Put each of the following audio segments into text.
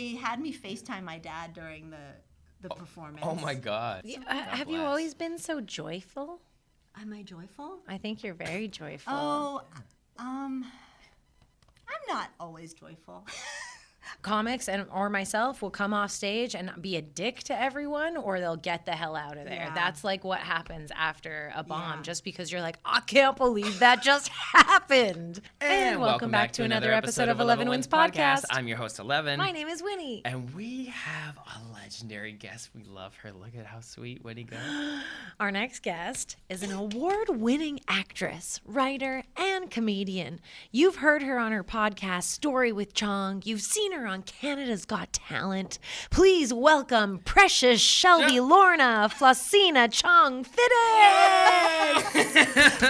they had me FaceTime my dad during the performance. Oh my God. Have you always been so joyful? Am I joyful? I think you're very joyful. Oh, I'm not always joyful. Comics or myself will come off stage and be a dick to everyone, or they'll get the hell out of there. Yeah. That's like what happens after a bomb, Yeah. just because you're like, I can't believe that just happened. And welcome back to another episode of 11 Wins Podcast. I'm your host, 11. My name is Winnie. And we have a legendary guest. We love her. Look at how sweet Winnie goes. Our next guest is an award-winning actress, writer, and comedian. You've heard her on her podcast, Story with Chong. You've seen her on Canada's Got Talent. Please welcome Precious Shelby Lorna Flosina Chong Fitting.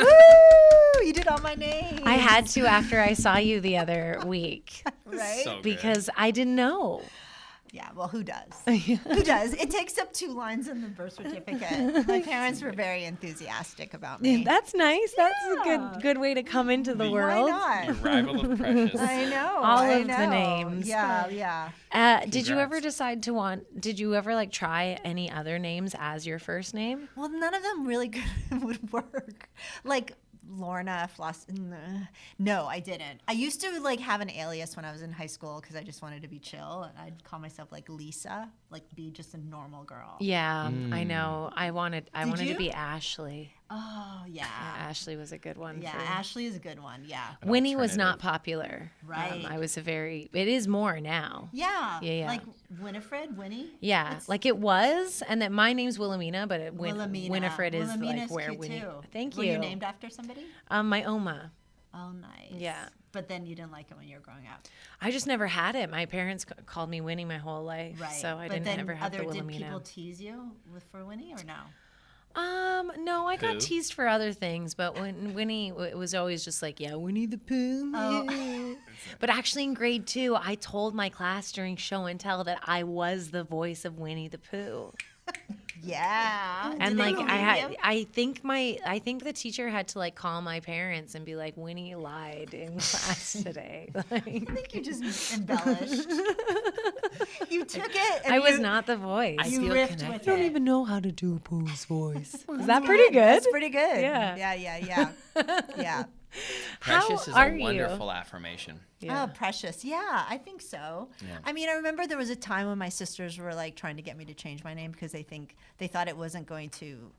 Woo! You did all my names. I had to after I saw you the other week. Right? So good. Because I didn't know. Yeah, well, who does? Who does? It takes up 2 lines in the birth certificate. My parents were very enthusiastic about me. That's nice. That's Yeah. a good way to come into the world. Why The not? arrival of Precious. I know. All I of the know. names. Yeah. Did you ever Congrats. decide did you ever like try any other names as your first name? Well, none of them really would work. Like Lorna Floss. No, I didn't. I used to like have an alias when I was in high school because I just wanted to be chill. And I'd call myself like Lisa, like be just a normal girl. Yeah, I know. I wanted to you? be Ashley. Oh, yeah. Ashley was a good one. Yeah, for Ashley is a good one. Yeah. Winnie was not alternative. popular. Right. It is more now. Yeah. Yeah. Like Winnie. Yeah, It's- like it was, and then my name's Wilhelmina, but Wilhelmina. Winifred is Wilhelmina's like where cute Winnie. too. Thank Were you. you named after somebody? My Oma. Oh, nice. Yeah. But then you didn't like it when you were growing up. I just never had it. My parents called me Winnie my whole life, Right. so I But didn't then ever have the Did Wilhelmina. people tease you for Winnie or no? No, I got Who? teased for other things, but when Winnie, it was always just like, yeah, Winnie the Pooh. Oh. yeah. But actually in grade 2, I told my class during show and tell that I was the voice of Winnie the Pooh. Yeah. And Did they like believe you? I think the teacher had to like call my parents and be like, Winnie lied in class today. I think you just embellished. You took it. And I was you- not the voice. I You feel riffed connected. with I don't it. even know how to do Pooh's voice. Is that pretty good? That's pretty good. Yeah. Yeah. Precious is are a you? wonderful affirmation. Yeah. Oh, Precious. Yeah, I think so. Yeah. I mean, I remember there was a time when my sisters were like trying to get me to change my name because they thought it wasn't going to,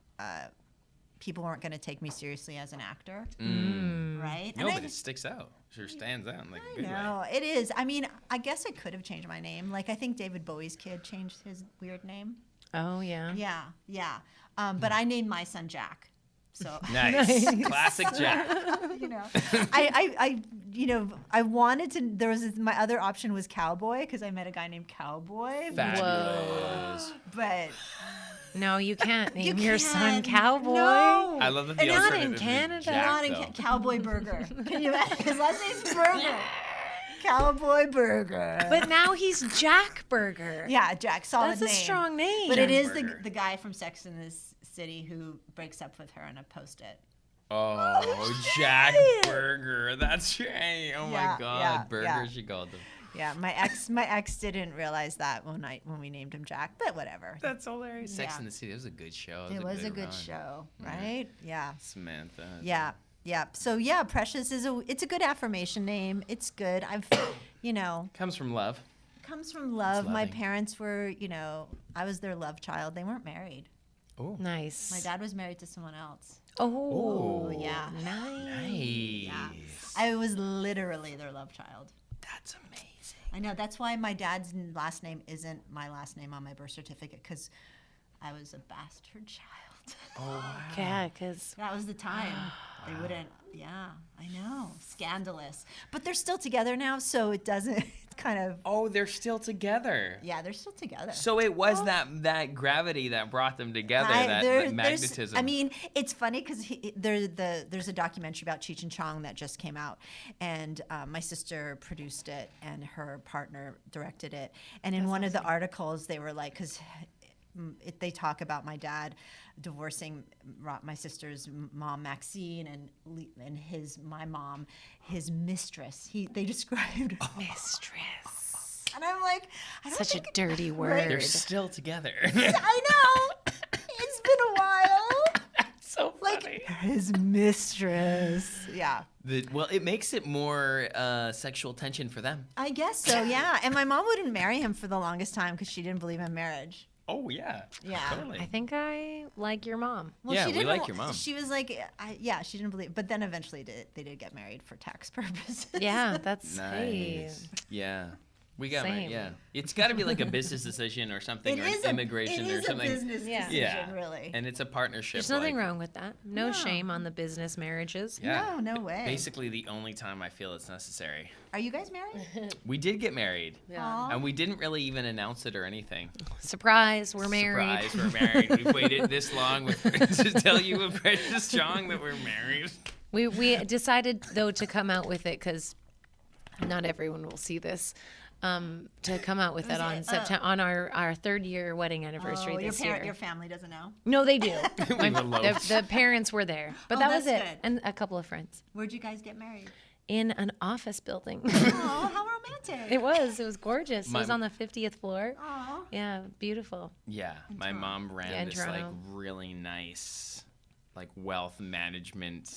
people weren't going to take me seriously as an actor, right? No, And but it sticks out. Sure stands out in like a good way. No, it is. I mean, I guess I could have changed my name. Like, I think David Bowie's kid changed his weird name. Oh yeah. Yeah. But I named my son Jack. So, Nice. Classic Jack. you know, I wanted to, my other option was Cowboy because I met a guy named Cowboy. Fabulous. But No, you can't name your son can't. Cowboy. No. I love that the Not in alternative is Canada. Jack, not in though. Cowboy Burger. Can you imagine? His last name's Burger. Cowboy Burger. But now he's Jack Burger. Yeah, Jack, solid That's a name. strong name. But it is Burger. the guy from Sex and the City who breaks up with her on a Post-it. Oh, Jack Burger. That's right. Oh Yeah, my God. yeah, Burger, yeah. she called him. Yeah, my ex didn't realize that when we named him Jack, but whatever. That's hilarious. Sex Yeah. and the City. It was a good show. It was a good run. show, right? Yeah. Samantha. Yeah. Yeah. So yeah, Precious it's a good affirmation name. It's good. Comes from love. Comes from love. It's My loving. parents were, I was their love child. They weren't married. Oh. Nice. My dad was married to someone else. Oh, yeah. Nice. Nice. Yeah. I was literally their love child. That's amazing. I know. That's why my dad's last name isn't my last name on my birth certificate, because I was a bastard child. Oh, wow. Yeah, because That was the time. They wouldn't. Yeah, I know. Scandalous. But they're still together now, so it doesn't. It's kind of. Oh, they're still together. Yeah, they're still together. So it was that gravity that brought them together, that there's- magnetism. I mean, it's funny because there's a documentary about Cheech and Chong that just came out, and my sister produced it, and her partner directed it. And in one of the articles, they were like, because they talk about my dad divorcing my sister's mom Maxine and my mom, his mistress. They described mistress. And I'm like, I don't Such a think dirty Right. word. They're still together. I know. It's been a while. So funny. Like his mistress. Yeah. Well, it makes it more sexual tension for them. I guess so, yeah. And my mom wouldn't marry him for the longest time because she didn't believe in marriage. Oh, yeah. Yeah. Totally. I think I like your mom. Well, Yeah, she we didn't, like your mom. She was like, she didn't believe. But then eventually they did get married for tax purposes. Yeah, that's hey. Nice. Yeah. We got Same. married, yeah. It's got to be like a business decision or something, It or is immigration or something. It is a business Yeah. decision, Yeah. really. And it's a partnership. There's nothing like, wrong with that. No shame on the business marriages. Yeah. No way. Basically, the only time I feel it's necessary. Are you guys married? We did get married, Aw. and we didn't really even announce it or anything. Surprise, we're married. Surprise, we're married. We've waited this long to tell you with Precious Chong that we're married. We decided though to come out with it because not everyone will see this. To come out with it on September on our third year wedding anniversary this year. Your family doesn't know. No, they do. We were low. The parents were there, but Oh, that was that's it, good. and a couple of friends Where'd you guys get married? in an office building. Oh, how romantic. It was gorgeous. It was My- on the 50th floor. Aw. Yeah, beautiful. Yeah, my mom ran Yeah, in this like Toronto. really nice, like wealth management.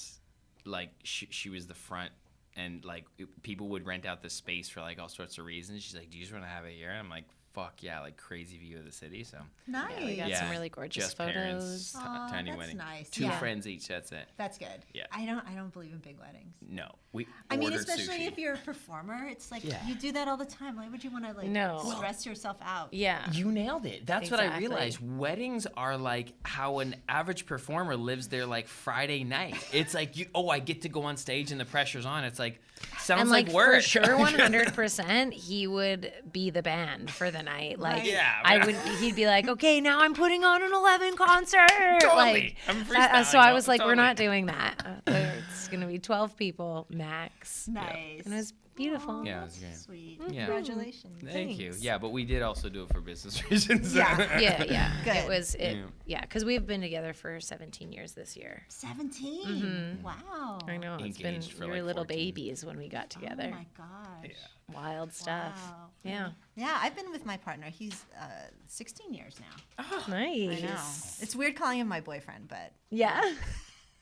Like she was the front, and like people would rent out the space for like all sorts of reasons. She's like, "Do you just want to have it here?" And I'm like, "Fuck yeah!" Like crazy view of the city. So Nice. Yeah, we got some really gorgeous just photos. Parents, Aw, tiny that's wedding, nice. 2 Yeah. friends each. That's it. That's good. Yeah. I don't believe in big weddings. No, we. I mean, ordered especially sushi. if you're a performer, it's like Yeah. you do that all the time. Why would you want to like No. stress yourself out? Yeah. You nailed it. That's what I Exactly. realized. Weddings are like how an average performer lives their like Friday night. It's like I get to go on stage and the pressure's on. It's like sounds And like like work. for sure, 100%, he would be the band for the night. Like, Right. Yeah, I but- would. He'd be like, "Okay, now I'm putting on an 11 concert." Totally. Like, I'm so freestyling, I was like, "We're totally. not doing that. It's gonna be 12 people max." Nice. And it was beautiful. Yeah, it was great. Sweet. Yeah. Congratulations. Thank you. Thanks. Yeah, but we did also do it for business reasons. Yeah. Yeah. Good. It was it. Yeah. Yeah, because we've been together for 17 years this year. 17. Wow. I know it's been Engaged for, we were like, little 14. babies when we got together. Oh my gosh. Wild stuff. Wow. Yeah. Yeah, I've been with my partner. He's 16 years now. Nice. I know. It's weird calling him my boyfriend, but Yeah.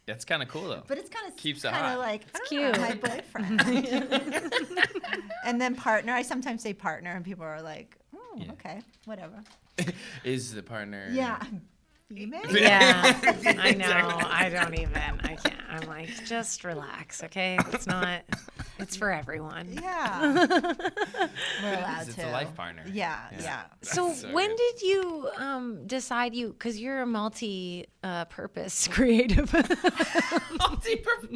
That's kind of cool though. it's kind of Keeps it hot. like It's cute. my boyfriend. And then partner. I sometimes say partner, and people are like, "Oh, Yeah. okay, whatever." Is the partner? Yeah. Female. Yeah, I know. I don't even. I can't. I'm like, just relax, okay? It's not. It's for everyone. Yeah. We're It allowed is. It's to. a life partner. Yeah. Yeah. So, So when good. did you decide because you're a multi-purpose creative?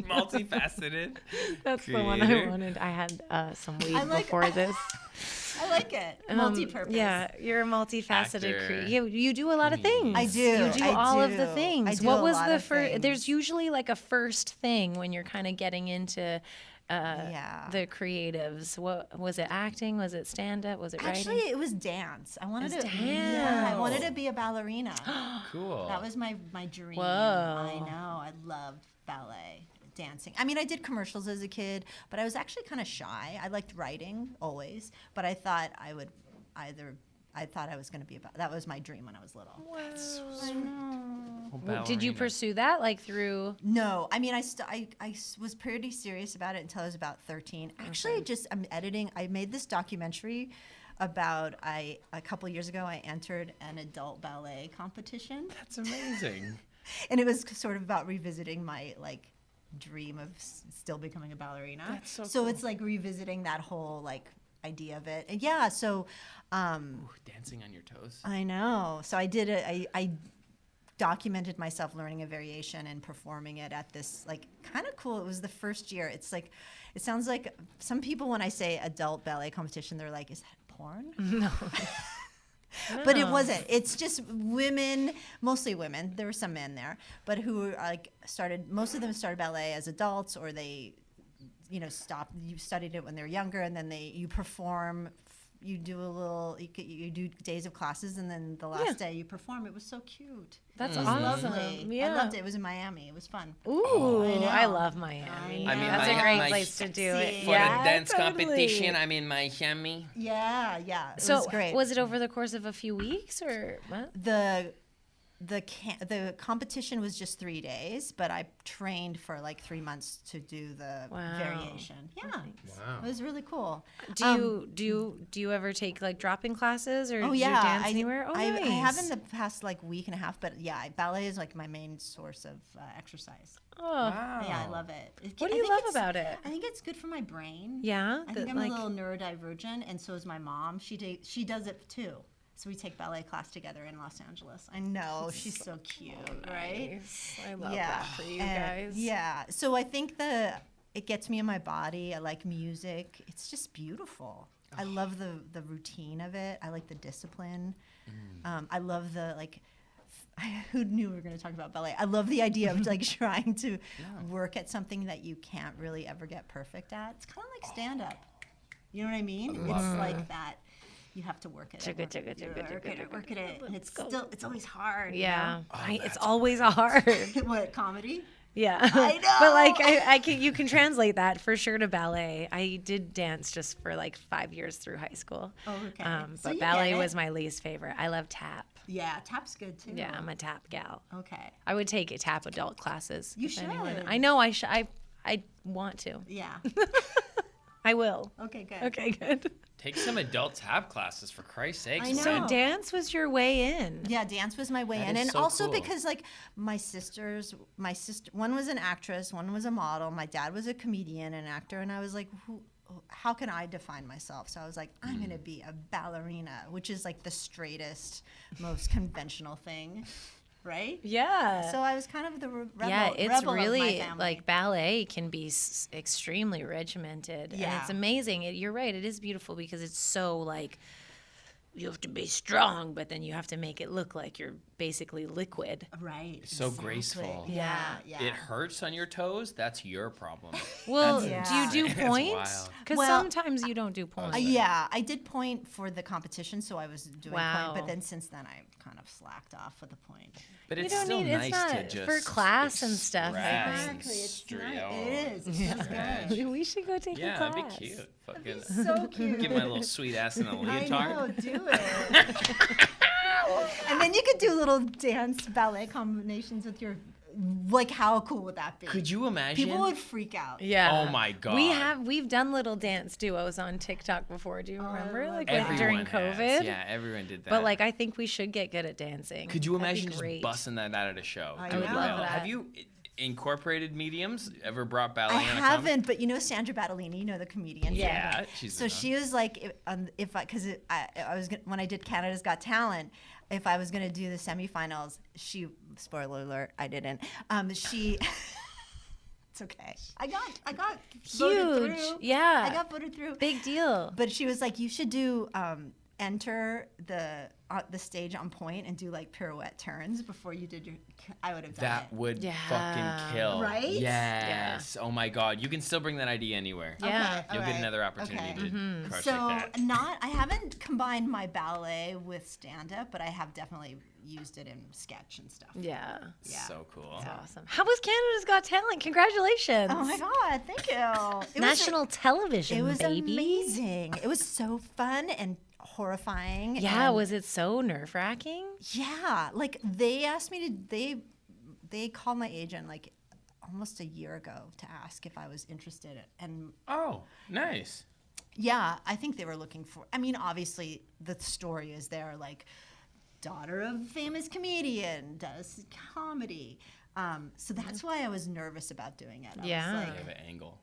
Multifaceted. That's the one I Creator. wanted. I had some weed I like- before this. I like it. Multi-purpose. Yeah, you're a multifaceted Actor. creative. You do a lot of things. I do. You do I all of the do. things. I do What a was lot the of first? things. There's usually like a first thing when you're kind of getting into Yeah. the creatives. What was it? Acting? Was it stand up? Was it Actually, writing? it was dance. I wanted It to. was Yeah, I wanted dance. to be a ballerina. Cool. That was my dream. Whoa. I know. I loved ballet, dancing. I mean, I did commercials as a kid, but I was actually kind of shy. I liked writing always, but I thought I would I thought I was going to be about. That was my dream when I was little. I know. Well, did you pursue that like through? No, I mean, I was pretty serious about it until I was about 13. Actually, I'm editing. I made this documentary about a couple years ago. I entered an adult ballet competition, That's amazing. and it was sort of about revisiting my like dream of still becoming a ballerina. That's so So cool. it's like revisiting that whole like idea of it. And yeah, so Ooh, dancing on your toes. I know. So I did it. I documented myself learning a variation and performing it at this like kind of cool. It was the first year. It's like, it sounds like some people when I say adult ballet competition, they're like, is that porn? No. But it wasn't. It's just women, mostly women. There were some men there, but who like most of them started ballet as adults, or they, stopped. You studied it when they were younger, and then you perform you do you do days of classes, and then the last day you perform. It was so cute. That's It was awesome. lovely. Yeah. I loved it. It was in Miami. It was fun. Ooh, I know. I love Miami. I mean, that's a great my place to do it. For Yeah, the dance totally. competition, I'm in Miami. Yeah. It So was great. was it over the course of a few weeks or what? The competition was just 3 days, but I trained for like 3 months to do the Wow. variation. Yeah, Wow. it was really cool. Do you ever take like drop-in classes or Oh do yeah, you dance anywhere? Oh, I nice. have in the past like week and a half, but yeah, ballet is like my main source of exercise. Oh, Wow. Yeah, I love it. what do I you think love it's- about it? I think it's good for my brain. Yeah, I think that, I'm like- a little neurodivergent, and so is my mom. She does it too. So we take ballet class together in Los Angeles. I know, she's so cute, right? Nice. I love that for you guys. Yeah. So I think it gets me in my body. I like music. It's just beautiful. I love the routine of it. I like the discipline. I love the like. Who knew we were going to talk about ballet? I love the idea of like trying to work at something that you can't really ever get perfect at. It's kind of like stand up. You know what I mean? It's like that. You have to work at it. Work at it. And it's always hard. Yeah, You Oh, it's always hard. know? What, comedy? Yeah, I know. But like, you can translate that for sure to ballet. I did dance just for like 5 years through high school. Oh, okay. So But you ballet get it. was my least favorite. I love tap. Yeah, tap's good too. Yeah, I'm a tap gal. Okay. I would take tap adult classes. You if anyone- should. I know I should. I want to. Yeah. I will. Okay, good. Okay, good. Take some adult tap classes, for Christ's sakes. I know. So dance was your way in. Yeah, dance was my way That in, is and so also cool. because like my sister, one was an actress, one was a model. My dad was a comedian and actor, and I was like, how can I define myself? So I was like, I'm gonna be a ballerina, which is like the straightest, most conventional thing, right? Yeah. So I was kind of the rebel. Yeah, it's rebel of my really family. like ballet can be extremely regimented, and Yeah. it's amazing. You're right; it is beautiful because it's so like you have to be strong, but then you have to make it look like you're basically liquid. right. So graceful. Yeah. It hurts on your toes. That's your problem. Well, That's do you do insane. It's points? wild. Because Well, sometimes you don't do points. Yeah, I did point for the competition, so I was doing Wow. point, but then since then I kind of slacked off with the point. But You it's don't still need- it's nice to not just for class and stuff, I express think. and Exactly, it's straight nice. out. It is. It's just good. We should go take a Yeah, class. that'd be cute. Fucking So cute. get my little sweet ass in a I leotard. know, do it. And then you could do little dance ballet combinations with your, like how cool would that be? Could you imagine? People would freak out. Yeah. Oh my God. We've done little dance duos on TikTok before. Do you remember? love Like that. with- during Everyone COVID. has. Yeah, everyone did that. But like I think we should get good at dancing. could you That'd be imagine just great. busting that out at a show? I Doing would it love well? that. Have you incorporated mediums? Ever brought ballet I on a comedy? haven't, but you know Sandra Battellini, you know the comedian. Yeah. Sandra? she's So the she was like, if I, because I was when I did Canada's Got Talent, if I was gonna do the semifinals, spoiler alert, I didn't. She, it's okay. I got voted Huge. through. Yeah. I got voted through. Big deal. But she was like, you should do enter the stage on point and do like pirouette turns before you did your. I would have done That it. would Yeah. fucking kill. Right? Yes. Oh my God. You can still bring that idea anywhere. Yeah. Okay, You'll all get right. another opportunity Okay. to crush So like that. I haven't combined my ballet with stand up, but I have definitely used it in sketch and stuff. Yeah. Yeah. So cool. Awesome. How was Canada's Got Talent? Congratulations. Oh my God! Thank you. It National television, Was, it was baby. amazing. It was so fun and horrifying. Yeah, and was it so nerve-wracking? yeah. Like they asked me to. They called my agent like almost a year ago to ask if I was interested, and Oh, nice. yeah, I think they were looking for. I mean, obviously the story is there, like daughter of famous comedian does comedy. So that's why I was nervous about doing it. I Yeah. was I like, have an angle.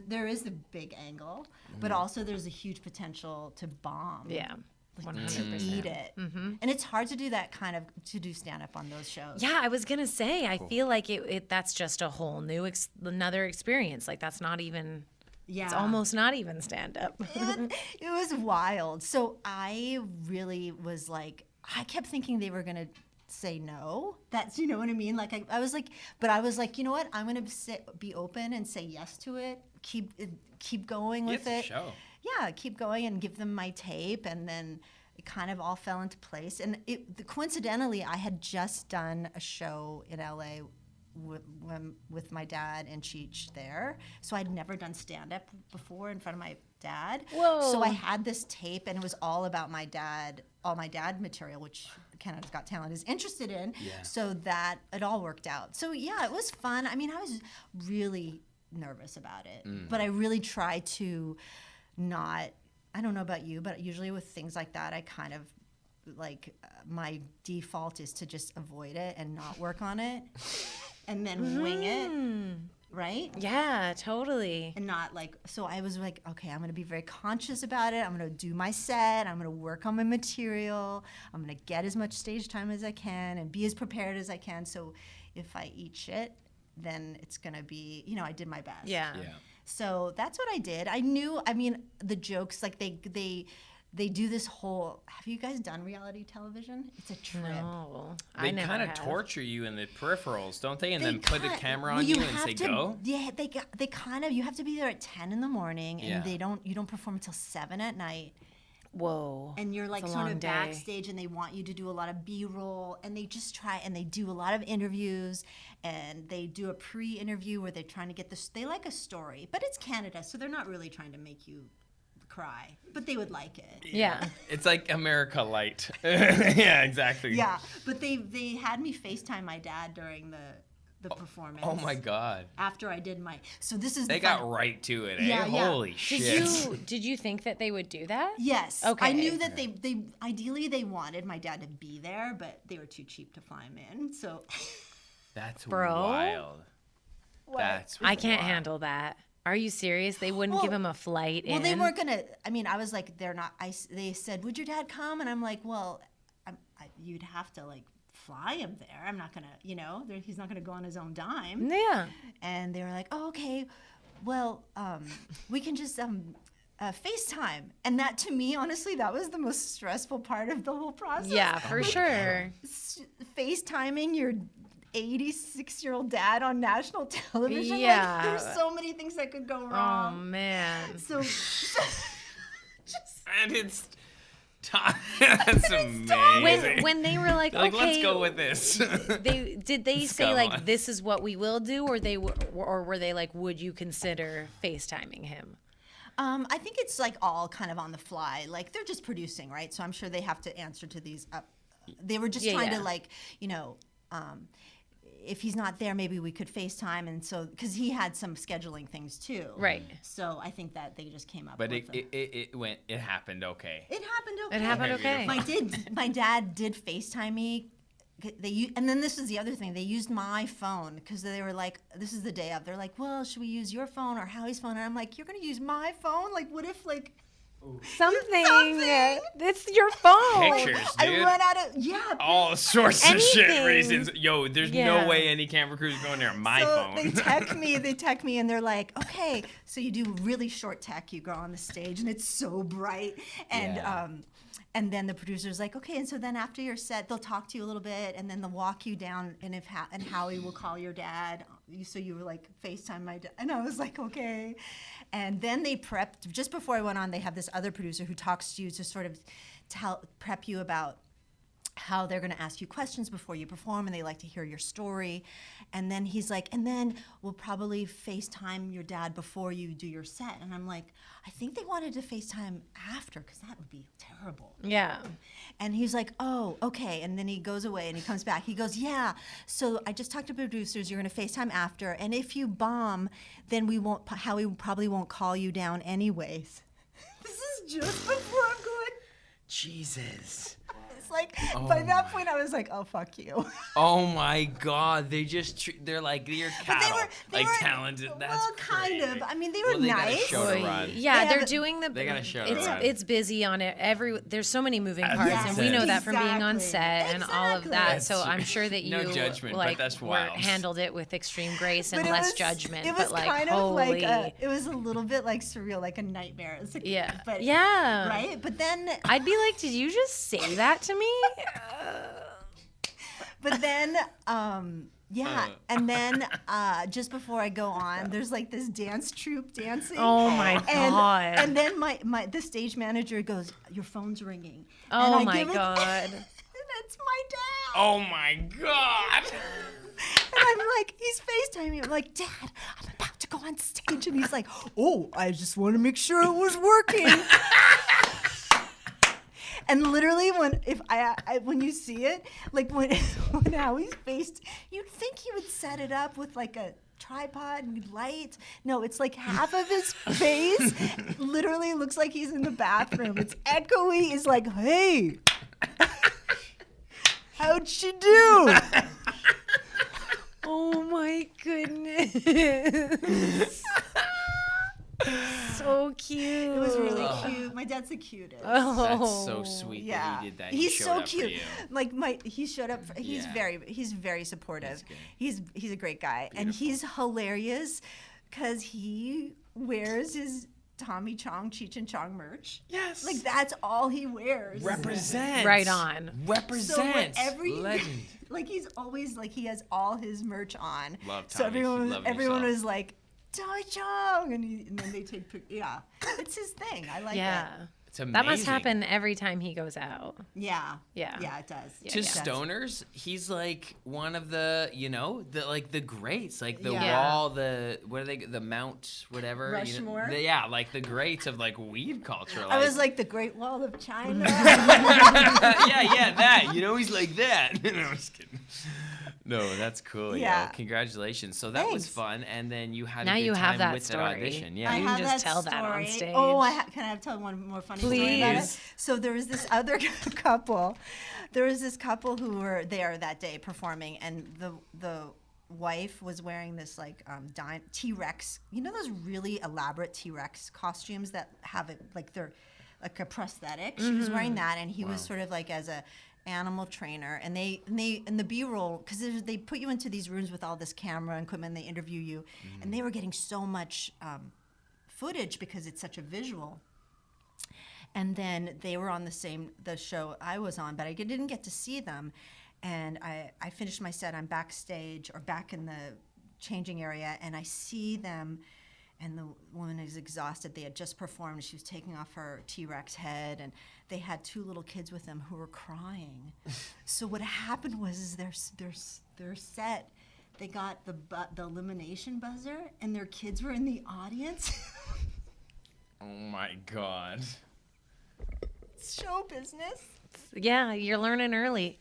there is a big angle, but also there's a huge potential to bomb. Yeah. Like, 100%. to eat it. And it's hard to do that kind of, to do stand up on those shows. Yeah, I was gonna say. I feel like that's just a whole new another experience. Like that's not even. Yeah. It's almost not even stand up. It was wild. So I really was like, I kept thinking they were going to say no. That's, you know what I mean? Like, I was like, but I was like, you know what? I'm going to be open and say yes to it. Keep going with It's a it. show. keep going and give them my tape. And then it kind of all fell into place. And coincidentally, I had just done a show in LA with my dad and Cheech there. So I'd never done stand-up before in front of my dad. Whoa. So I had this tape, and it was all about my dad, all my dad material, which Canada's Got Talent is interested in. Yeah. So that it all worked out. So yeah, it was fun. I mean, I was really nervous about it, but I really try to not, I don't know about you, but usually with things like that, I kind of like my default is to just avoid it and not work on it and then wing it, right? Yeah, totally. And not like, so I was like, okay, I'm going to be very conscious about it. I'm going to do my set. I'm going to work on my material. I'm going to get as much stage time as I can and be as prepared as I can. So if I eat shit, then it's going to be, I did my best. Yeah. So that's what I did. I knew, I mean, the jokes, like they do this whole, have you guys done reality television? It's a trip. No, They I never kind of have. torture you in the peripherals, don't they? And They then put the kind- camera well, on you and have say to- go. Yeah, they kind of, you have to be there at 10 in the morning, and Yeah. you don't perform until 7 at night. Whoa. And you're like It's a sort long of day. backstage, and they want you to do a lot of B-roll, and they just try, and they do a lot of interviews, and they do a pre-interview where they're trying to get this, they like a story, but it's Canada, so they're not really trying to make you cry, but they would like it. Yeah. It's like America Light. Yeah, exactly. Yeah, but they had me FaceTime my dad during the performance. Oh my God. After I did my, so this is They the got fun- right to it, eh? Yeah, yeah. Holy shit. Did you think that they would do that? Yes. Okay. I knew that they ideally they wanted my dad to be there, but they were too cheap to fly him in. So That's Bro. wild. That's I can't wild. handle that. Are you serious? They wouldn't give Well- him a flight in? well, they weren't gonna. I mean, I was like, they're not. They said, would your dad come? And I'm like, well, you'd have to like fly him there. I'm not gonna, he's not gonna go on his own dime. Yeah. And they were like, oh, okay, well, we can just FaceTime. And that, to me, honestly, that was the most stressful part of the whole process. Yeah, for sure. FaceTiming your 86-year-old dad on national television. Yeah. Like, there's so many things that could go Oh wrong. man. So And it's time. That's amazing. When they were like, They're like, okay, let's go with this. did they Let's say go like on. this is what we will do, or were they like, would you consider FaceTiming him? I think it's like all kind of on the fly. Like they're just producing, right? So I'm sure they have to answer to these. They were just trying to like, if he's not there, maybe we could FaceTime. And so, because he had some scheduling things too. Right. So I think that they just came up But with it happened okay. It happened okay. It happened Okay, okay. My dad did FaceTime me. And then this was the other thing. They used my phone because they were like, this is the day of. They're like, well, should we use your phone or Howie's phone? And I'm like, you're going to use my phone? Like, what if like... Something. Something. It's your phone. Pictures, I dude. run out of... Yeah. All sorts of shit Anything. reasons. Yo, there's Yeah. no way any camera crew's going there on my So phone. they tech me, and they're like, okay, so you do really short tech, you go on the stage, and it's so bright, and Yeah. and then the producer's like, okay, and so then after your set, they'll talk to you a little bit, and then they'll walk you down, and and Howie will call your dad, so you were like FaceTime my dad, and I was like, okay, and then they prepped, just before I went on, they have this other producer who talks to you to sort of prep you about how they're going to ask you questions before you perform, and they like to hear your story. And then he's like, and then we'll probably FaceTime your dad before you do your set. And I'm like, I think they wanted to FaceTime after, because that would be terrible. Yeah. And he's like, oh, okay. And then he goes away and he comes back. He goes, yeah, so I just talked to producers. You're going to FaceTime after. And if you bomb, then Howie probably won't call you down anyways. This is just before I'm going. Jesus. It's like, by that point, I was like, oh, fuck you. Oh my God. They they're like, you're cattle. they were talented. That's well, kind crazy. of. I mean, they were Well, they got a nice. show to run. Yeah, They they're have- doing the. They got a show to It's run. it's busy on it. There's so many moving parts, Yes. and we know that from being on Exactly. set and all of that. That's So true. I'm sure that you No judgment, but like that's were- wild. handled it with extreme grace and But it less was- judgment. It was but like, kind of holy, like it was a little bit like surreal, like a nightmare. It was like, yeah, but yeah, right. But then, I'd be like, did you just say that to me? but then, Yeah, and then just before I go on, there's like this dance troupe dancing. Oh my God. And then the stage manager goes, "Your phone's ringing." Oh and my God. And it's my dad. Oh my God. And I'm like, he's FaceTiming. I'm like, Dad, I'm about to go on stage, and he's like, "Oh, I just want to make sure it was working." And literally, when you see it, like when Howie's faced, you'd think he would set it up with like a tripod and lights. No, it's like half of his face literally looks like he's in the bathroom. It's echoey. It's like, "Hey, how'd she do?" Oh my goodness. So cute. It was really cute. My dad's the cutest. That's so sweet Yeah, that he did that. he's He showed so up cute. For you. Like he showed up. He's Yeah. he's very supportive. That's good. He's a great guy, and he's hilarious because he wears his Tommy Chong, Cheech and Chong merch. Yes. Like that's all he wears. Represent. Right on. Represent. So wherever Legend. like he's always like he has all his merch on. Love So Tommy. Love everyone yourself. was like, "Tommy Chong," and then they take pictures. Yeah, it's his thing. I like it. Yeah. It's amazing. That must happen every time he goes out. Yeah. Yeah. Yeah, it does. To It does. stoners, he's like one of the, the greats, like the Yeah. wall, what are they, the Mount, whatever. Rushmore? Yeah, like the greats of like weed culture. I was like the Great Wall of China. yeah, that. He's like that. No, I'm just kidding. No, that's cool. Yeah. Yo. Congratulations. So that was Thanks. fun, and then you had Now a good you have time that with story. that audition. Yeah. I You can have just that tell that on story. stage. Oh, can I tell one more funny story about it? Please. So there was this other couple. There was this couple who were there that day performing, and the wife was wearing this like T-Rex. You know those really elaborate T-Rex costumes that have it like they're like a prosthetic. She was wearing that, and he was sort of like as a animal trainer, and they in the B-roll, because they put you into these rooms with all this camera equipment, they interview you, and they were getting so much footage because it's such a visual. And then they were on the show I was on, but I didn't get to see them. And I finished my set. I'm backstage or back in the changing area, and I see them, and the woman is exhausted. They had just performed. She was taking off her T-Rex head, and they had 2 little kids with them who were crying. So what happened was their set, they got the elimination buzzer, and their kids were in the audience. Oh my God. Show business. Yeah, you're learning early.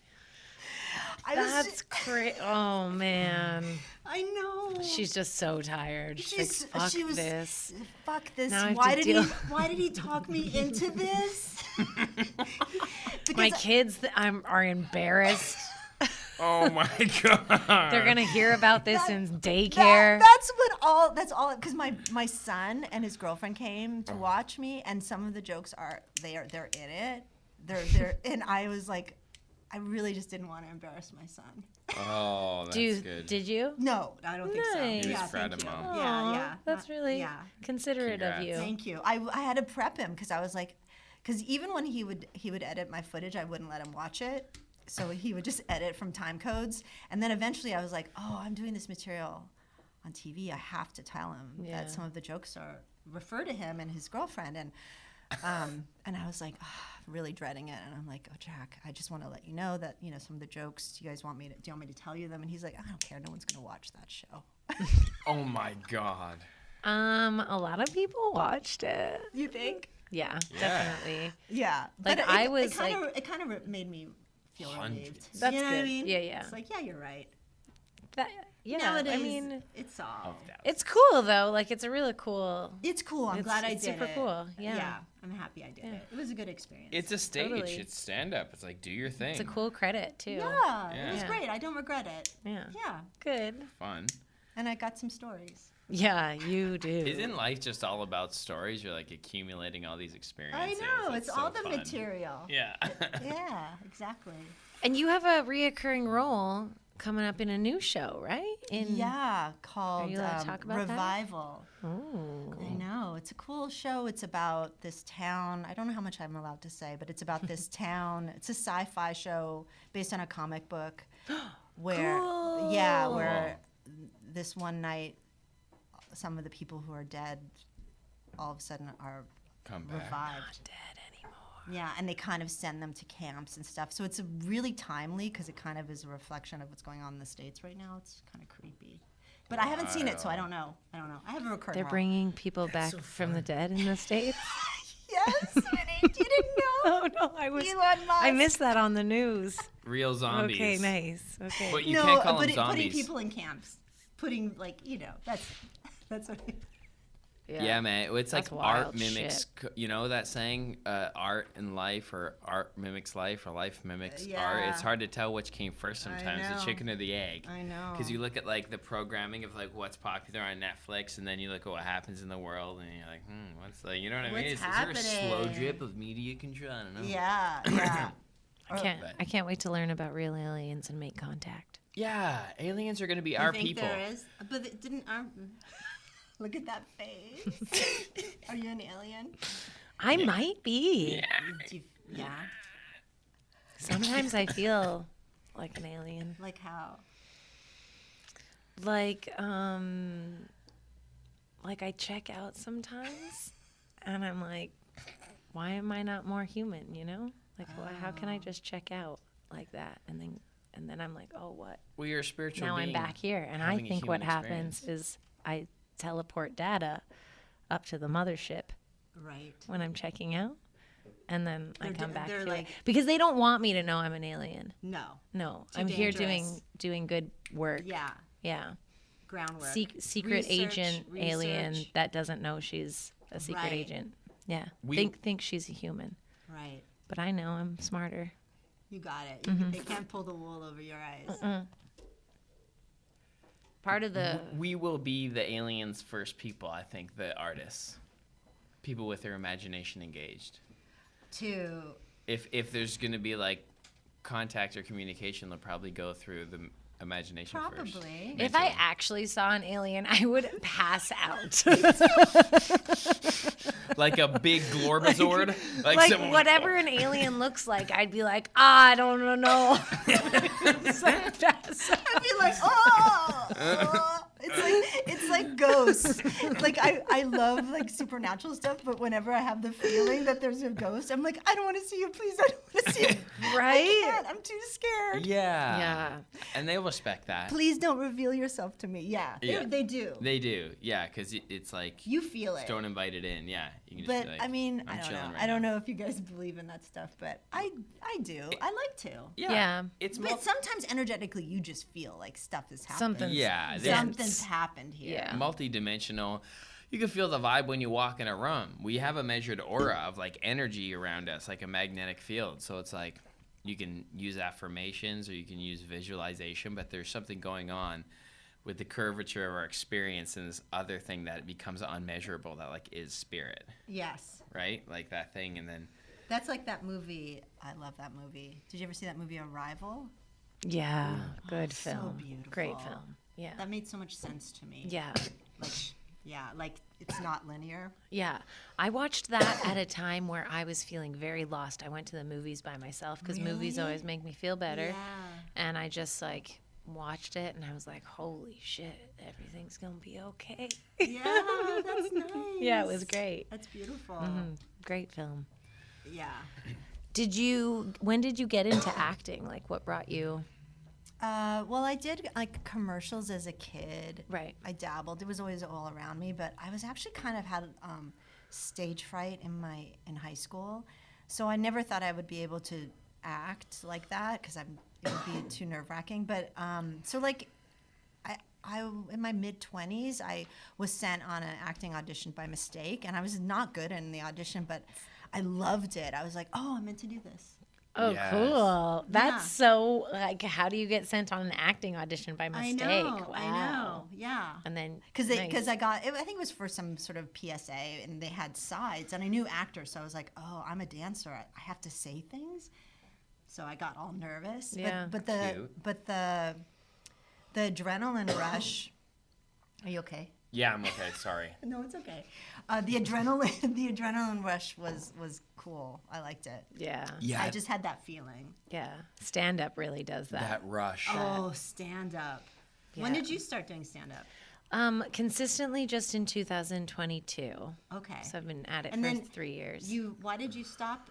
That's great. Oh man, I know. she's just so tired. She's like, fuck this. Fuck this. Now I have Why to did why did he talk me into this? My Because kids are embarrassed. Oh my God. They're gonna hear about this That- in daycare. that's all because my son and his girlfriend came to watch me, and some of the jokes they're in it. They're and I was like, I really just didn't want to embarrass my son. Oh, that's good. Did you? No, I don't think so. Nice. He was Yeah, proud thank of you. Mom. Yeah, Aw, yeah. That's really yeah. considerate of Congrats. you. Thank you. I had to prep him because I was like, because even when he would edit my footage, I wouldn't let him watch it. So he would just edit from time codes, and then eventually I was like, oh, I'm doing this material on TV. I have to tell him Yeah. that some of the jokes refer to him and his girlfriend, and I was like, really dreading it, and I'm like, oh, Jack, I just want to let you know that some of the jokes. Do you want me to tell you them? And he's like, I don't care. No one's gonna watch that show. Oh my God. A lot of people watched it. You think? Yeah, Yeah. definitely. Yeah. Like, But I was, it kind of made me feel Hundreds. relieved. That's you know what I good. mean? Yeah, yeah. It's like, yeah, you're right. Yeah, Nowadays, I mean, it's solved. it's cool though. Like, it's a really cool. It's cool. I'm It's- glad I it's did super it. cool. Yeah. I'm happy I did Yeah. it. It was a good experience. It's a stage. Totally. It's stand up. It's like do your thing. It's a cool credit too. yeah, it was Yeah. great. I don't regret it. Yeah. Yeah. Good. Fun. And I got some stories. Yeah, you do. Isn't life just all about stories? You're like accumulating all these I experiences. know. It's It's so all the fun. material. Yeah. Yeah, exactly. And you have a reoccurring role coming up in a new show, right? Yeah, called you allowed to talk about that? Revival. Oh. I know. It's a cool show. It's about this town. I don't know how much I'm allowed to say, but it's about this town. It's a sci-fi show based on a comic book where Cool. Yeah, where this one night, some of the people who are dead all of a sudden are Come back. revived. Not dead anymore. Yeah, and they kind of send them to camps and stuff. So it's really timely because it kind of is a reflection of what's going on in the States right now. It's kind of creepy. But I haven't seen it, so I don't know. I have a recurring. They're bringing people back from the dead in the States? Yes, you didn't know? Oh, no, I Elon Musk. missed that on the news. Real zombies. Okay, nice. Okay. But you can't call them putting zombies. people in camps. Putting, that's what Yeah, man. It's That's like art wild mimics, you know that saying, art in life, or art mimics life, or life mimics art. It's hard to tell which came first sometimes, the know. chicken or the egg. I know. Because you look at like the programming of like what's popular on Netflix, and then you look at what happens in the world, and you're like, what's like, you know what I mean? What's Is there a slow happening? drip of media control? I don't know. Yeah. I can't wait to learn about real aliens and make contact. Yeah, aliens are going to be You our think people. there is? But it didn't. Look at that face. Are you an alien? I might be. Yeah. Sometimes I feel like an alien. Like how? Like I check out sometimes, and I'm like, why am I not more human? You know, like how can I just check out like that, and then I'm like, oh, what? Well, you're a spiritual Now being. I'm back here, and I having a think what human happens experience. is I teleport data up to the mothership Right. when I'm checking out, and then I come back they're here like- because they don't want me to know I'm an alien. No. No, Too I'm here dangerous. doing good work. Yeah. Yeah. Groundwork. Secret agent alien research. that doesn't know she's a secret Right. agent. Yeah. We- Think she's a human. Right. But I know I'm smarter. You got it. Mm-hmm. They can't pull the wool over your eyes. Part of the We will be the aliens' first people, I think, the artists. People with their imagination engaged. If there's going to be like contact or communication, they'll probably go through the imagination first. Probably. if I actually saw an alien, I would pass out. Like a big Glorbazord? like someone- whatever an alien looks like, I'd be like, I don't know. So I'd pass out. I'd be like, oh. It's like ghosts. Like I love like supernatural stuff, but whenever I have the feeling that there's a ghost, I'm like, I don't want to see you, please. I don't want to see you. Right? I can't. I'm too scared. Yeah. Yeah. And they respect that. Please don't reveal yourself to me. Yeah. Yeah. They do. They do. Yeah, because it's like, You feel it. don't invite it in. Yeah. You can just But be like, I mean, I'm I don't chilling know. right I don't now. know if you guys believe in that stuff, but I do. I like to. Yeah. It's But sometimes energetically, you just feel like stuff is happening. Something's Yeah, Something's happened here. Yeah. multi-dimensional. You can feel the vibe when you walk in a room. We have a measured aura of like energy around us, like a magnetic field. So it's like you can use affirmations or you can use visualization, but there's something going on with the curvature of our experience and this other thing that becomes unmeasurable that like is spirit, Yes. right? Like that thing, and then That's like that movie. I love that movie. Did you ever see that movie Arrival? Yeah. Good so film. beautiful. Great film. Yeah. That made so much sense to me. Yeah. Like it's not linear. Yeah. I watched that at a time where I was feeling very lost. I went to the movies by myself because movies Really? always make me feel better. Yeah. And I just like watched it and I was like, holy shit, everything's going to be okay. Yeah, that's nice. Yeah, it was great. That's beautiful. Great film. Yeah. When did you get into acting? Like what brought you? Well, I did like commercials as a kid. Right. I dabbled. It was always all around me, but I was actually kind of had stage fright in high school, so I never thought I would be able to act like that because it would be too nerve-wracking. But so like I in my mid-20s, I was sent on an acting audition by mistake, and I was not good in the audition, but I loved it. I was like, oh, I'm meant to do this. Oh, Yes. cool. That's Yeah. so, like, how do you get sent on an acting audition by mistake? I Wow. know, yeah. And then, Because nice. I think it was for some sort of PSA, and they had sides, and I knew actors, so I was like, oh, I'm a dancer. I have to say things. So I got all nervous. Yeah. But Cute. the adrenaline rush. Are you okay? Yeah, I'm okay. Sorry. No, it's okay. The adrenaline rush was cool. I liked it. Yeah. Yeah. I just had that feeling. Yeah. Stand up really does that. That rush. Oh, stand up. When Yeah. did you start doing stand up? Consistently just in 2022. Okay. So I've been at it And for then 3 years. Why did you stop?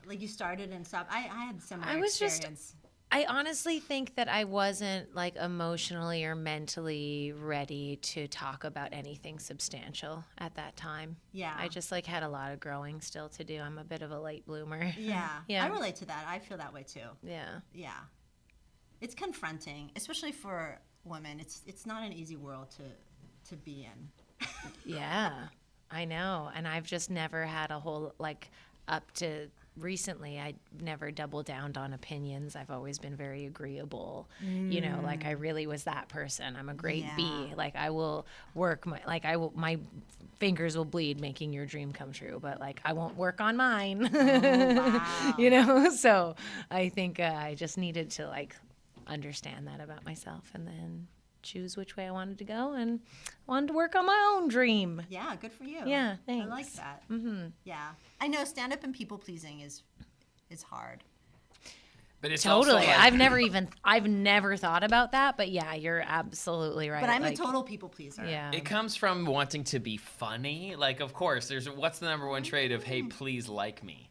Like you started and stopped. I had similar I was just- experience. I honestly think that I wasn't like emotionally or mentally ready to talk about anything substantial at that time. Yeah. I just like had a lot of growing still to do. I'm a bit of a late bloomer. Yeah. Yeah. I relate to that. I feel that way too. Yeah. Yeah. It's confronting, especially for women. It's not an easy world to be in. Yeah. I know. And I've just never had a whole like up to recently I never double downed on opinions. I've always been very agreeable. You know, like I really was that person. I'm a great Yeah. bee. Like I will work my fingers will bleed making your dream come true, but like I won't work on mine. Wow. You know? So I think I just needed to like understand that about myself and then choose which way I wanted to go and wanted to work on my own dream. Yeah, good for you. Yeah, I like thanks. that. Mm-hmm. Yeah. I know stand up and people pleasing is hard. But it's Totally. also like, I've never thought about that, but yeah, you're absolutely right. But I'm like, a total people pleaser. Yeah. it comes from wanting to be funny. Like, of course, what's the number one trait of, hey, please like me?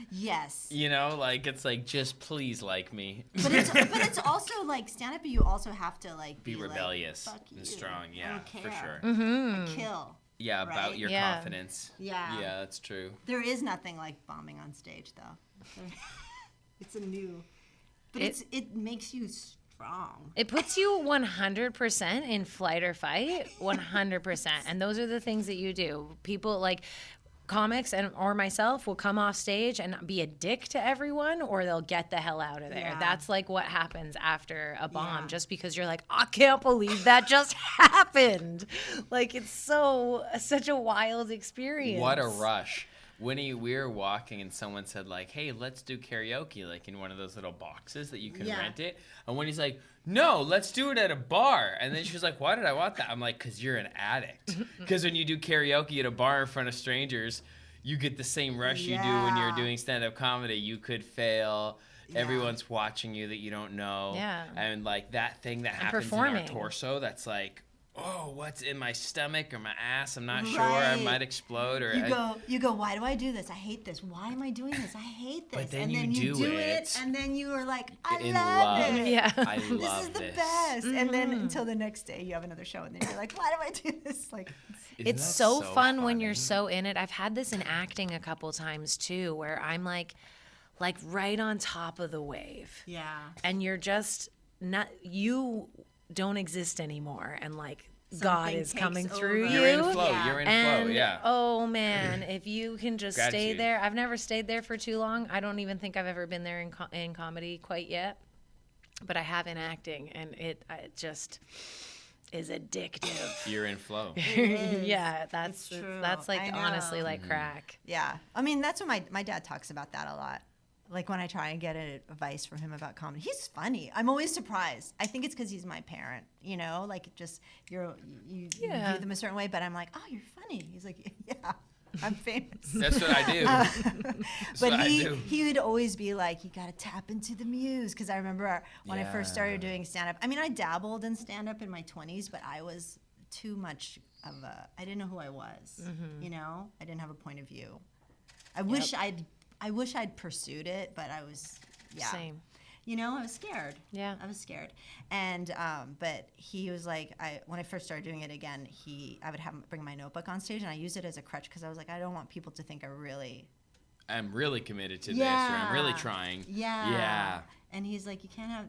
Yes. You know, like, it's like, just please like me. But it's also like stand up. You also have to like Be rebellious like, fuck and you. strong. I Yeah, don't for care. sure. Mm-hmm. I kill. Yeah, about Right? your Yeah. confidence. Yeah. Yeah, that's true. There is nothing like bombing on stage though. It's a new. But It- it makes you strong. It puts you 100% in flight or fight, 100%. And those are the things that you do. People like comics or myself will come off stage and be a dick to everyone or they'll get the hell out of there. Yeah. That's like what happens after a bomb Yeah. just because you're like, I can't believe that just happened. Like it's such a wild experience. What a rush. We were walking and someone said like, hey, let's do karaoke like in one of those little boxes that you can Yeah. rent it. And Winnie's like, no, let's do it at a bar. And then she was like, why did I want that? I'm like, because you're an addict. Because when you do karaoke at a bar in front of strangers, you get the same rush you do when you're Yeah. doing stand-up comedy. You could fail. Yeah. Everyone's watching you that you don't know. Yeah. And like that thing that happens performing. in our torso that's like, oh, what's in my stomach or my ass? I'm not sure. I Right. might explode. Or You go, why do I do this? I hate this. Why am I doing this? I hate this. But then and you then you do do it it, and then you are like, I in love love. it. Yeah. I This love is the this. best. And then until the next day, you have another show, and then you're like, why do I do this? Like, Isn't It's that so fun when funny? you're so in it. I've had this in acting a couple times too, where I'm like right on top of the wave, yeah. and you're just not. You don't exist anymore, and like God Something is takes coming through over. you. You're in flow. Yeah. You're in And flow. Yeah. oh man, if you can just stay Gratitude. there. I've never stayed there for too long. I don't even think I've ever been there in comedy quite yet, but I have in acting, and it just is addictive. You're in flow. is. Yeah, that's It's true. that's like I know. honestly like crack. Yeah. I mean, that's what my dad talks about that a lot. Like when I try and get advice from him about comedy, he's funny. I'm always surprised. I think it's because he's my parent, you know, like just you Yeah. view them a certain way, but I'm like, oh, you're funny. He's like, yeah, I'm famous. That's what I do. That's But what I do. he would always be like, you got to tap into the muse. Because I remember when I first started doing stand-up, I mean, I dabbled in stand-up in my 20s, but I was too much of I didn't know who I was, you know? I didn't have a point of view. I wish I'd pursued it, but I was, Same. You know, I was scared. Yeah. I was scared. And, but he was like, when I first started doing it again, I would have him bring my notebook on stage, and I used it as a crutch because I was like, I don't want people to think I'm really committed to this, or I'm really trying. Yeah. Yeah. And he's like, you can't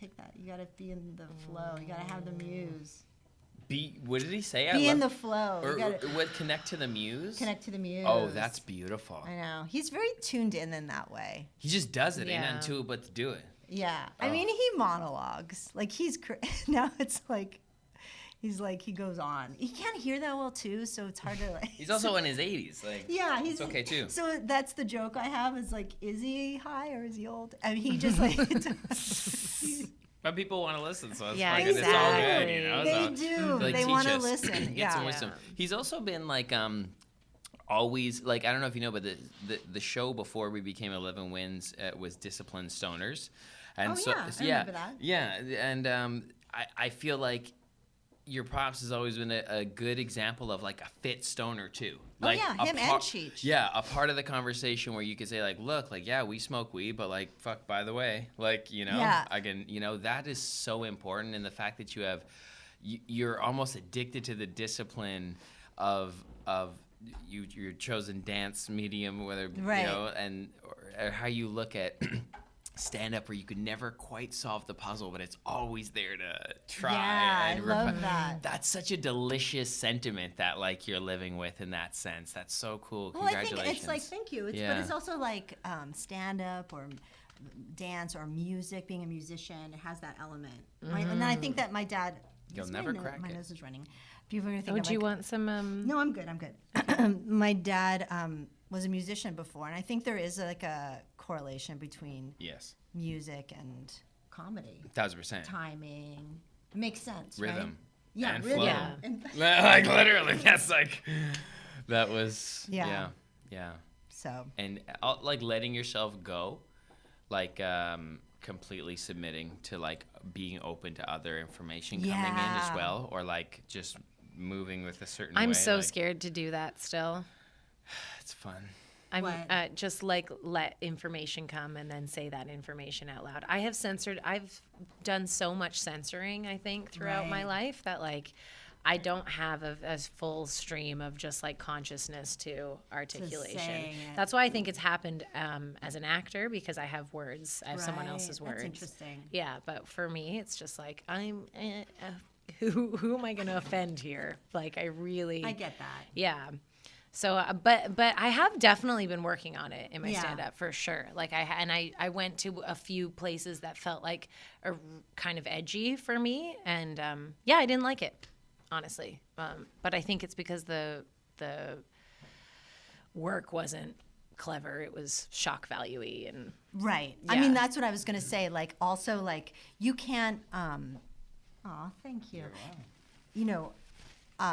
take that. You got to be in the flow. You got to have the muse. What did he say? Be in the flow. Or You got to what? Connect to the muse. connect to the muse. Oh, that's beautiful. I know. He's very tuned in that way. He just does it. Ain't Yeah. nothing to it but to do it. Yeah. Oh. I mean, he monologues. Like now it's like, he goes on. He can't hear that well too, so it's hard to like. He's also in his 80s. Like, Yeah, he's it's okay too. So that's the joke I have is like, is he high or is he old? I mean, he just like, But people want to listen, so it's Yeah, fucking it's all good, you know. They So, do. like, They teach want to us. listen. Get some Yeah. wisdom. He's also been like always like, I don't know if you know, but the show before we became 11 Wins was Disciplined Stoners, and I remember that. Yeah, and I feel like your Pops has always been a good example of like a fit stoner too. Like yeah, him and Cheech. Yeah, a part of the conversation where you could say like, look, like, yeah, we smoke weed, but like, fuck, by the way, like, you know, Yeah. I can, you know, that is so important. And the fact that you have, you're almost addicted to the discipline of your chosen dance medium, whether, Right. you know, and or how you look at stand up where you could never quite solve the puzzle, but it's always there to try. Yeah, and I love that. That's such a delicious sentiment that like you're living with in that sense. That's so cool. Well, I Congratulations. think it's like, thank you. But Yeah. it's also like stand up or dance or music. Being a musician, it has that element. Right? And then I think that my dad. You'll is never my crack My it. nose is running. People are gonna think Would I'm you like, want some? No, I'm good. I'm good. My dad was a musician before, and I think there is like a correlation between Yes. music and comedy. 1,000%. Timing. It makes sense, right? Rhythm. Yeah, and rhythm. flow. Yeah. And Like literally, that's like, that was, Yeah. yeah. so, And like letting yourself go, like completely submitting to like being open to other information coming in as Yeah. well, or like just moving with a certain I'm way, so like, scared to do that still. It's fun. I'm What? just like let information come and then say that information out loud. I've done so much censoring, I think, throughout my Right. life that like I don't have a full stream of just like consciousness to articulation. saying it. That's why I think it's happened as an actor, because I have words. I have someone Right. else's words. That's interesting. Yeah, but for me, it's just like who am I going to offend here? Like I really I get that. yeah. So, but I have definitely been working on it in my Yeah. stand-up for sure. Like I went to a few places that felt like kind of edgy for me, and yeah, I didn't like it, honestly. But I think it's because the work wasn't clever. It was shock value-y and Right. Yeah. I mean, that's what I was going to say. Like, also, like, you can't, thank you. You know,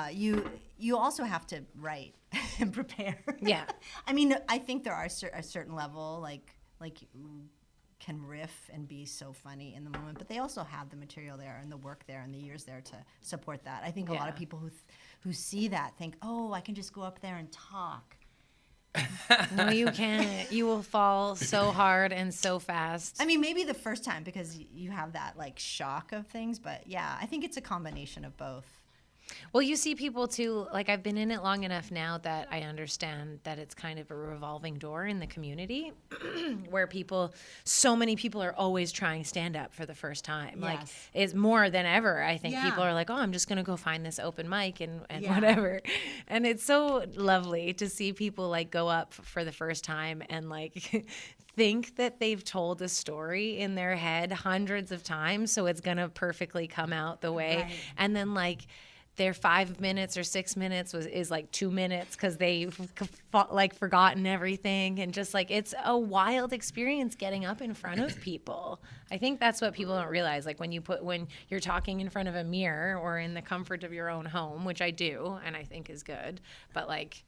you also have to write and prepare. Yeah. I mean, I think there are a certain level, like you can riff and be so funny in the moment, but they also have the material there and the work there and the years there to support that. I think a lot of Yeah. people who see that think, oh, I can just go up there and talk. no, you can't. You will fall so hard and so fast. I mean, maybe the first time because you have that like shock of things, but yeah, I think it's a combination of both. Well, you see people too, like I've been in it long enough now that I understand that it's kind of a revolving door in the community where so many people are always trying stand up for the first time. Like Yes. it's more than ever. I think Yeah. people are like, oh, I'm just going to go find this open mic and Yeah. whatever. And it's so lovely to see people like go up for the first time and like think that they've told a story in their head hundreds of times. So it's going to perfectly come out the way. Right. And then like, their 5 minutes or 6 minutes is like 2 minutes because they've like forgotten everything, and just like it's a wild experience getting up in front of people. I think that's what people don't realize. Like when you're talking in front of a mirror or in the comfort of your own home, which I do and I think is good, but like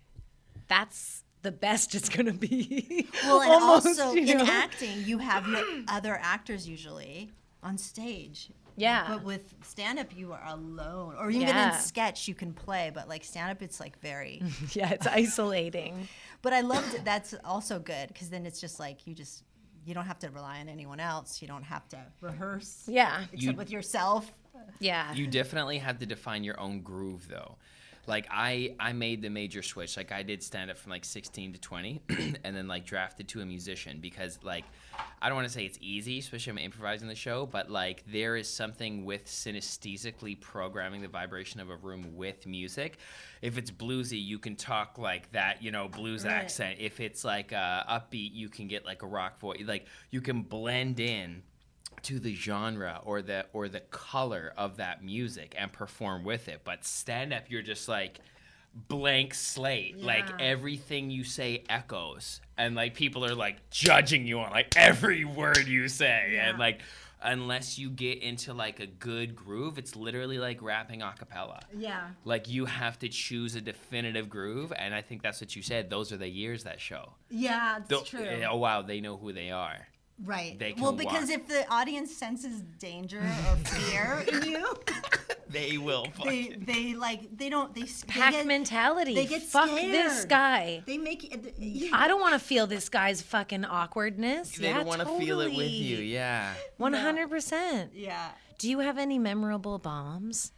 that's the best it's gonna be. Well, and Almost, also you in know? acting, you have your other actors usually on stage. Yeah. But with stand-up, you are alone. Or even Yeah. in sketch, you can play. But like stand-up, it's like very. Yeah, it's isolating. But I loved it. That's also good because then it's just like you don't have to rely on anyone else. You don't have to rehearse. Yeah. Except with yourself. Yeah. You definitely have to define your own groove though. Like I made the major switch. Like I did stand up from like 16 to 20 and then like drafted to a musician because like I don't want to say it's easy, especially I'm improvising the show, but like there is something with synesthesically programming the vibration of a room with music. If it's bluesy, you can talk like that, you know, blues Right. accent. If it's like upbeat, you can get like a rock voice. Like you can blend in to the genre or the color of that music and perform with it. But stand up, you're just like blank slate. Like Yeah. everything you say echoes, and like people are like judging you on like every word you say. Yeah. And like unless you get into like a good groove, it's literally like rapping a cappella. Yeah. Like you have to choose a definitive groove, and I think that's what you said. Those are the years that show. Yeah, it's true. Oh wow, they know who they are. Right. They can Well, because walk. if the audience senses danger or fear in you, They will. Pack mentality. They get Fuck this scared. guy. They make it. I don't want to feel this guy's fucking awkwardness. They don't want to feel it with you. Yeah. 100%. Yeah. Do you have any memorable bombs?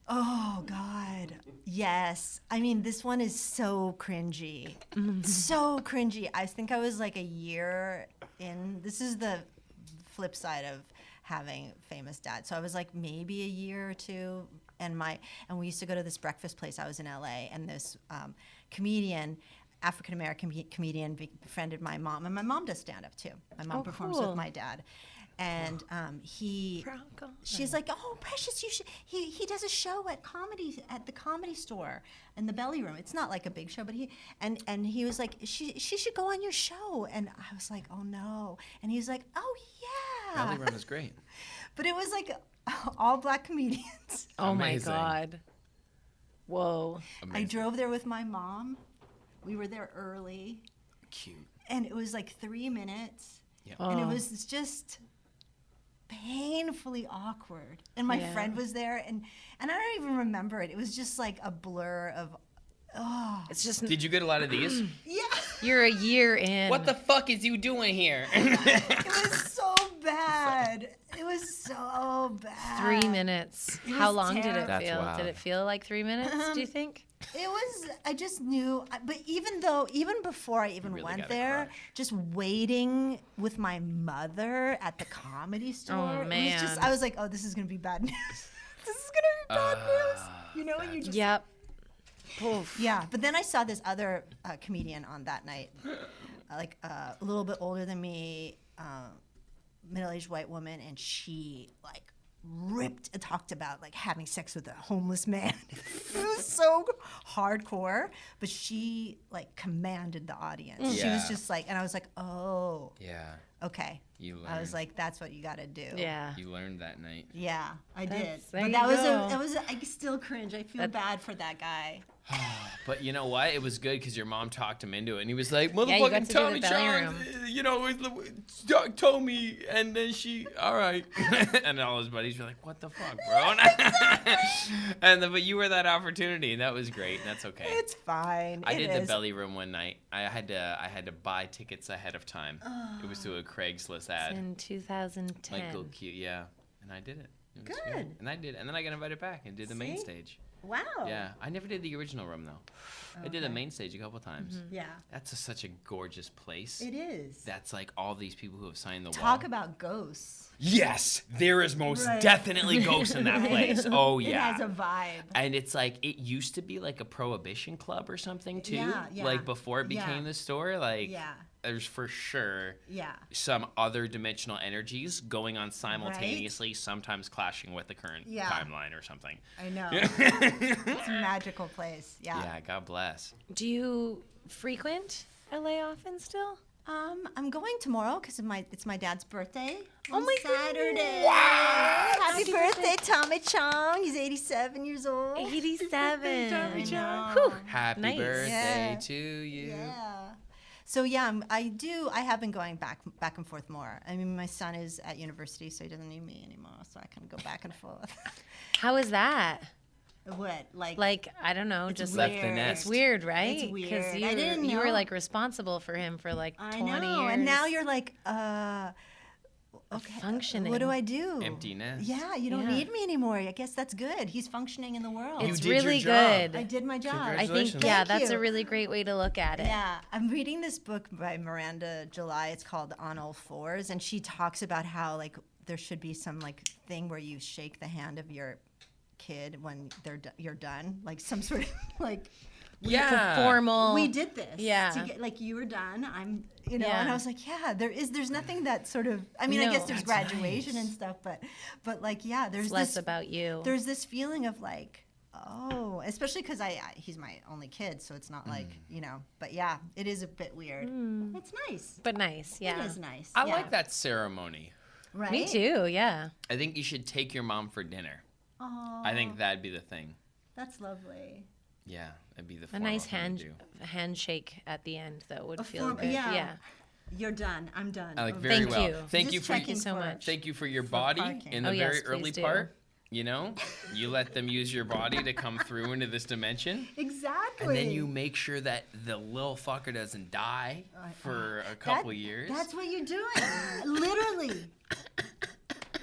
Oh God. Yes. I mean, this one is so cringy. So cringy. I think I was like a year in. This is the flip side of having famous dad. So I was like maybe a year or two, and we used to go to this breakfast place. I was in LA, and this comedian, African American comedian, befriended my mom, and my mom does stand up too. My mom performs cool. with my dad. And she's like, oh, Precious, you should. He does a show at the Comedy Store in the Belly Room. It's not like a big show, but he was like, she should go on your show. And I was like, oh no. And he's like, oh yeah. Belly Room is great. But it was like all black comedians. Oh Amazing. my God. Whoa. Amazing. I drove there with my mom. We were there early, Cute. and it was like 3 minutes, Yeah. and it Oh. was just painfully awkward. And my Yeah. friend was there, and I don't even remember it. It was just like a blur of, It's just, Did you get a lot of these? yeah. you're a year in. What the fuck is you doing here? It was so bad. It was so bad. 3 minutes. It How was long did it terrible. That's feel? wild. Did it feel like 3 minutes, do you think? It was, I just knew, but even before I even really went got a there, crush. just waiting with my mother at the Comedy Store, it was just, man. I was like, oh, this is going to be bad news. This is going to be bad news. You know, when you just, Yep. Oof. yeah. But then I saw this other comedian on that night, like a little bit older than me, middle-aged white woman, and she like talked about like having sex with a homeless man. It was so hardcore, but she like commanded the audience. She was Yeah. just like, and I was like, oh, Yeah. okay. You learned. I was like, that's what you got to do. Yeah. You learned that night. Yeah, I did. That's- there But you that go. was I still cringe. I feel bad for that guy. But you know what? It was good because your mom talked him into it, and he was like, Yeah, you got "Motherfucking to do Tommy the belly Chong, room. you know, told me," and then she, all right, and all his buddies were like, "What the fuck, bro?" But you were that opportunity, and that was great. And that's okay. It's fine. I It did is. the belly room one night. I had to buy tickets ahead of time. It was to a Craigslist ad. In 2010. Like, go cute, yeah. And I did it. It was Good. And I did. And then I got invited back and did the main See? stage. Wow. Yeah. I never did the original room, though. I did the main stage a couple times. Yeah. That's such a gorgeous place. It is. That's like all these people who have signed the Talk wall. about ghosts. Yes, there is most Right. definitely ghosts in that place. Oh, yeah. It has a vibe. And it's like, it used to be like a prohibition club or something, too. Yeah, yeah. Like, before it Yeah. became the store. Like, Yeah. there's for sure Yeah. some other dimensional energies going on simultaneously, sometimes clashing with the current Yeah. timeline or something. I know. It's a magical place. Yeah. Yeah, God bless. Do you frequent LA often still? I'm going tomorrow because it's my dad's birthday. Oh on my Saturday. goodness. Wow. Happy Happy birthday, Tommy Chong. He's 87 years old. 87. I know. Whew. Happy Nice. birthday Yeah. to you. Yeah. So yeah, I have been going back and forth more. I mean, my son is at university, so he doesn't need me anymore, so I can go back and forth. How is that? What? Like, I don't know, It's just Left the weird. nest. it's weird, right? It's weird. I you, didn't you were know. like responsible for him for like 20 I know. years. And now you're like, okay, functioning. what do I do? Empty nest. Yeah, you don't Yeah. need me anymore. I guess that's good. He's functioning in the world. You It's did your really job. good. I did my job. I think, Congratulations. yeah, Thank that's you. a really great way to look at it. Yeah, I'm reading this book by Miranda July. It's called On All Fours, and she talks about how like there should be some like thing where you shake the hand of your kid when you're done, like some sort of like. Yeah. Formal. We did this. Yeah. To get, like you were done. I'm. You know. Yeah. And I was like, yeah. There's nothing that sort of. I mean, I No. guess there's That's graduation nice. and stuff, but like yeah, there's It's less this. about you. There's this feeling of like. Oh, especially because he's my only kid, so it's not like But yeah, it is a bit weird. It's nice. But nice, yeah. It is nice. I yeah. like that ceremony. Right? Me too, yeah. I think you should take your mom for dinner. Oh, I think that'd be the thing. that's lovely. Yeah, that'd be the A formal nice thing to do. handshake at the end, though, would A feel form- good. yeah. You're done. I'm done. I like Okay. very Thank well. you. Thank Just you for Thank you so much. Thank you for your body parking. in the Oh, yes, very please early do. part. You know, you let them use your body to come through into this dimension, Exactly. and then you make sure that the little fucker doesn't die for a couple years. That's what you're doing. Literally.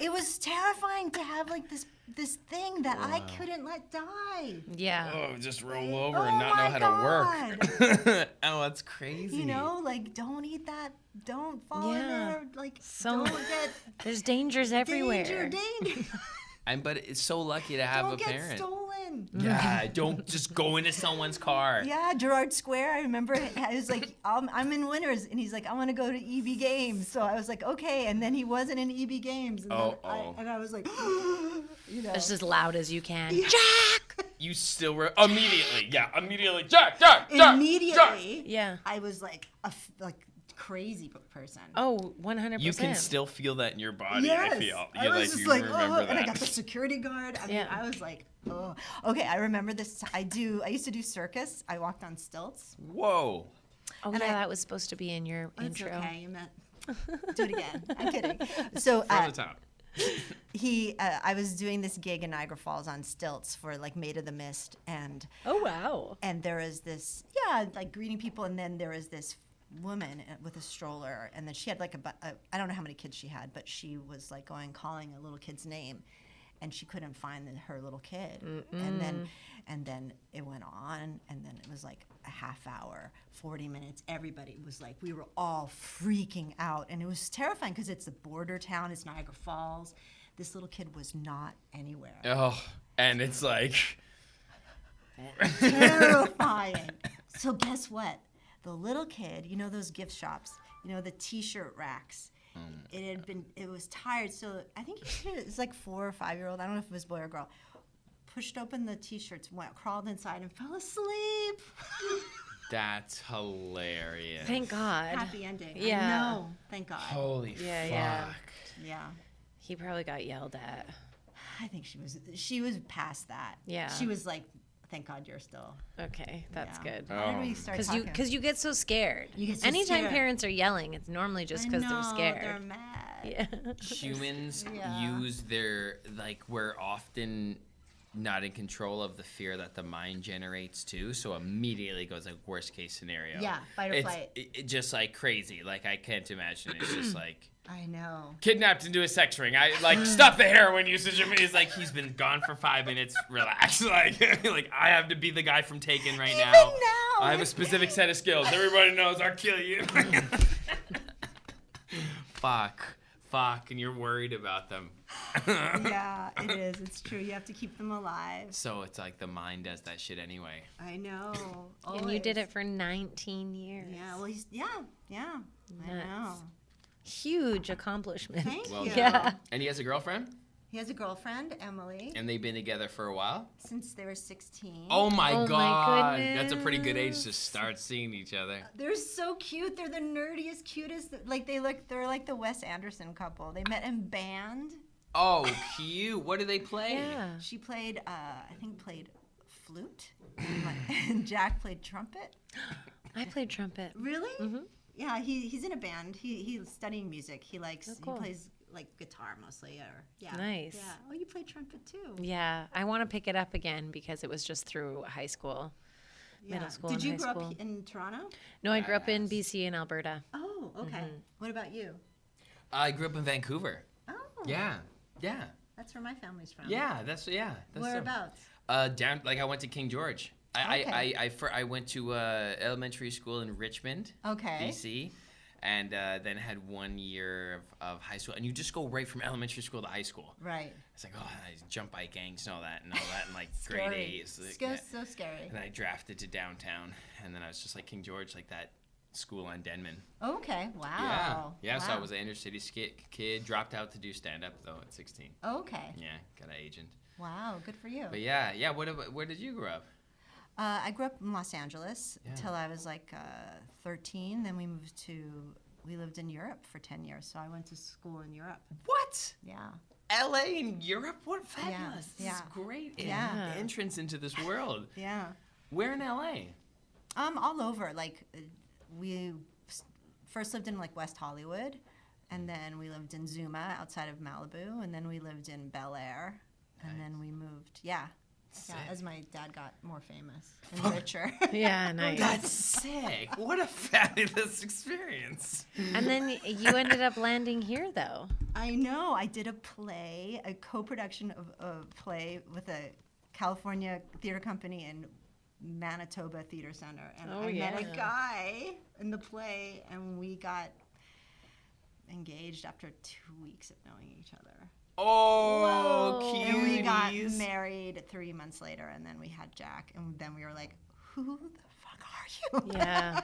It was terrifying to have like this thing that I couldn't let die. Yeah. Oh, just roll over Oh and not know my how to work. Oh, that's crazy. You know, like don't eat that. Don't fall in Yeah. there. Like So- don't get There's dangers everywhere. danger. But it's so lucky to have Don't a get parent. stolen. Yeah, don't just go into someone's car. Yeah, Gerard Square. I remember I was like, I'm in Winners, and he's like, I want to go to EB Games. So I was like, okay. And then he wasn't in EB Games, and, then I was like, you know. Just as loud as you can. Jack! You still were immediately. Jack, Jack. Immediately, Yeah. I was like crazy person. Oh, 100%. You can still feel that in your body. Yes. I feel. I was just you like, remember that. and I got the security guard. I mean, Yeah. I was like, oh. Okay, I remember this. I used to do circus. I walked on stilts. Whoa. Oh, and yeah, I- that was supposed to be in your It's intro. okay. You meant. Do it again. I'm kidding. So From the top. I was doing this gig in Niagara Falls on stilts for like Maid of the Mist, and Oh, wow. there was this like greeting people, and then there was this woman with a stroller, and then she had like I don't know how many kids she had, but she was like calling a little kid's name, and she couldn't find her little kid. And then it went on, and then it was like a half hour, 40 minutes. Everybody was like, we were all freaking out, and it was terrifying because it's a border town. It's Niagara Falls. This little kid was not anywhere. Oh, and it's like. Terrifying. So guess what? The little kid, you know those gift shops, you know the T-shirt racks. It was tired, so I think it's like 4 or 5 year old. I don't know if it was boy or girl. Pushed open the T-shirts, crawled inside, and fell asleep. That's hilarious. Thank God. Happy ending. Yeah. I know. Thank God. Holy Yeah, fuck. yeah. Yeah. He probably got yelled at. I think she was past that. Yeah. She was like, thank God you're still. Okay, that's Yeah. good. How did we start talking? Because you get so scared. You get so Anytime scared. parents are yelling, it's normally just I because they're know, scared. They're mad. Yeah. Humans Yeah. use their, like, we're often not in control of the fear that the mind generates too, so immediately goes like worst case scenario. Yeah, fight or flight. It just like crazy. Like I can't imagine. It's just like I know. kidnapped into a sex ring. I like stop the heroin usage. He's like he's been gone for 5 minutes. Relax. Like I have to be the guy from Taken right Even now. now. I have a specific set of skills. Everybody knows I'll kill you. Fuck, and you're worried about them. Yeah, it is. It's true. You have to keep them alive. So it's like the mind does that shit anyway. I know. And you did Always. it for 19 years. Yeah. Well, yeah. I Nuts. know. Huge accomplishment. Thank Well you. done. Yeah. And he has a girlfriend? He has a girlfriend, Emily, And they've been together for a while? since they were 16. Oh my Oh my god. That's a pretty good age to goodness. start seeing each other. They're so cute. They're the nerdiest, cutest. Like they're like the Wes Anderson couple. They met in band. Oh, cute. What do they play? Yeah. She played, played flute, and Jack played trumpet. I played trumpet. Really? Mm-hmm. Yeah, he's in a band. He's studying music. He likes cool. he plays like guitar mostly, or yeah. Nice. Yeah. Oh, you play trumpet too. Yeah, I want to pick it up again because it was just through high school. Yeah. Middle school Did and you high grow school. up in Toronto? No, I grew up in Badass. BC and Alberta. Oh, okay. Mm-hmm. What about you? I grew up in Vancouver. Oh. Yeah. That's where my family's from. That's Whereabouts? down like I went to King George. Okay. I went to elementary school in Richmond, Okay. BC, and then had 1 year of high school. And you just go right from elementary school to high school. Right. It's like, oh, I jump bike gangs and all that, and like Scary. grade 8. It's like, yeah. So scary. And I drafted to downtown, and then I was just like King George, like that school on Denman. Okay. Wow. Yeah. So I Wow. was an inner city kid. Dropped out to do stand up though at 16. Okay. Yeah, got an agent. Wow. Good for you. But yeah. Where did you grow up? I grew up in Los Angeles Yeah. until I was like 13. Then we moved to we lived in Europe for 10 years. So I went to school in Europe. What? Yeah. LA and Europe? What fabulous. This Yeah. is great. Yeah. Entrance into this world. Yeah. Where in LA? All over. Like, we first lived in like West Hollywood, and then we lived in Zuma outside of Malibu, and then we lived in Bel Air, and then we moved. Yeah. Sick. Yeah, as my dad got more famous and richer. Yeah, nice. That's sick. What a fabulous experience. And then you ended up landing here, though. I know. I did a play, a co-production of a play with a California theater company in Manitoba Theater Center. And I met a guy in the play, and we got engaged after 2 weeks of knowing each other. Oh, Whoa. cuties. And we got married 3 months later, and then we had Jack, and then we were like, who the fuck are you? Yeah.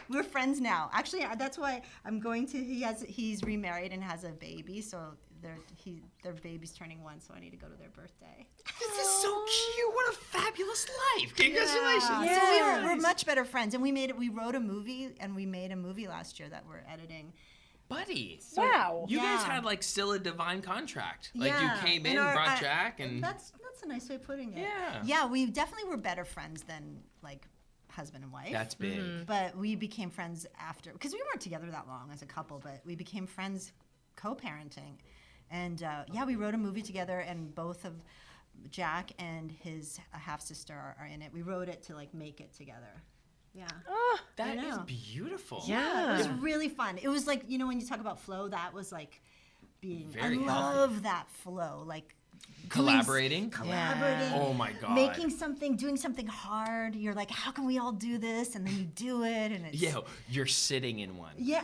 We're friends now. Actually, that's why I'm going to, he's remarried and has a baby, so their baby's turning 1, so I need to go to their birthday. This is so cute. What a fabulous life. Congratulations. Yeah. So we're much better friends, and we wrote a movie, and we made a movie last year that we're editing. Buddy. Wow. You guys Yeah. had like still a divine contract. Like Yeah. you came And in, brought Jack, and that's a nice way of putting it. Yeah. Yeah, we definitely were better friends than like husband and wife. that's big. But we became friends after, because we weren't together that long as a couple, but we became friends co-parenting. And we wrote a movie together, and both of Jack and his half-sister are in it. We wrote it to like make it together. Yeah. Oh, That is know. beautiful. Yeah. It was really fun. It was like, when you talk about flow, that was like being, Very I love that flow. Like Collaborating? collaborating. Oh my God. Doing something hard. You're like, how can we all do this? And then you do it, and it's Yo, you're sitting in one. yeah.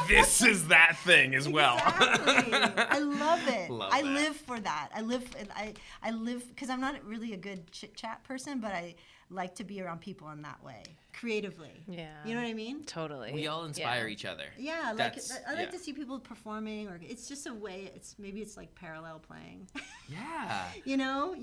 This is that thing as well. Exactly. I love it. Love I that. live for that. I live because I'm not really a good chit chat person, but I like to be around people in that way, creatively. Yeah. You know what I mean? Totally. We all inspire each other. Yeah, like That's- I like yeah. to see people performing, or it's just a way. Maybe it's like parallel playing. Yeah. You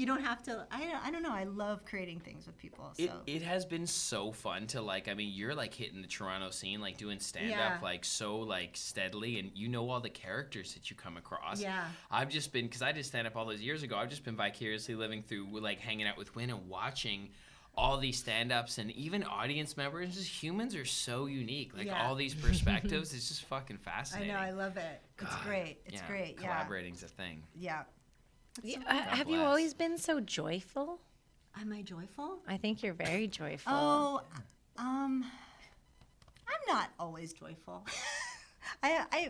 don't have to. I don't know. I love creating things with people. So It has been so fun to you're like hitting the Toronto scene, like doing stand up Yeah. like so like steadily, and you know all the characters that you come across. Yeah. I've just been, because I did stand up all those years ago, I've just been vicariously living through like hanging out with Win and watching all these stand-ups, and even audience members. Just humans are so unique. Like Yeah. all these perspectives, it's just fucking I fascinating. know. I love it. It's God. great. It's great. Yeah. Collaborating's a thing. Yeah. Yeah, have you bless. always been so joyful? Am I joyful? I think you're very joyful. Oh, I'm not always joyful. I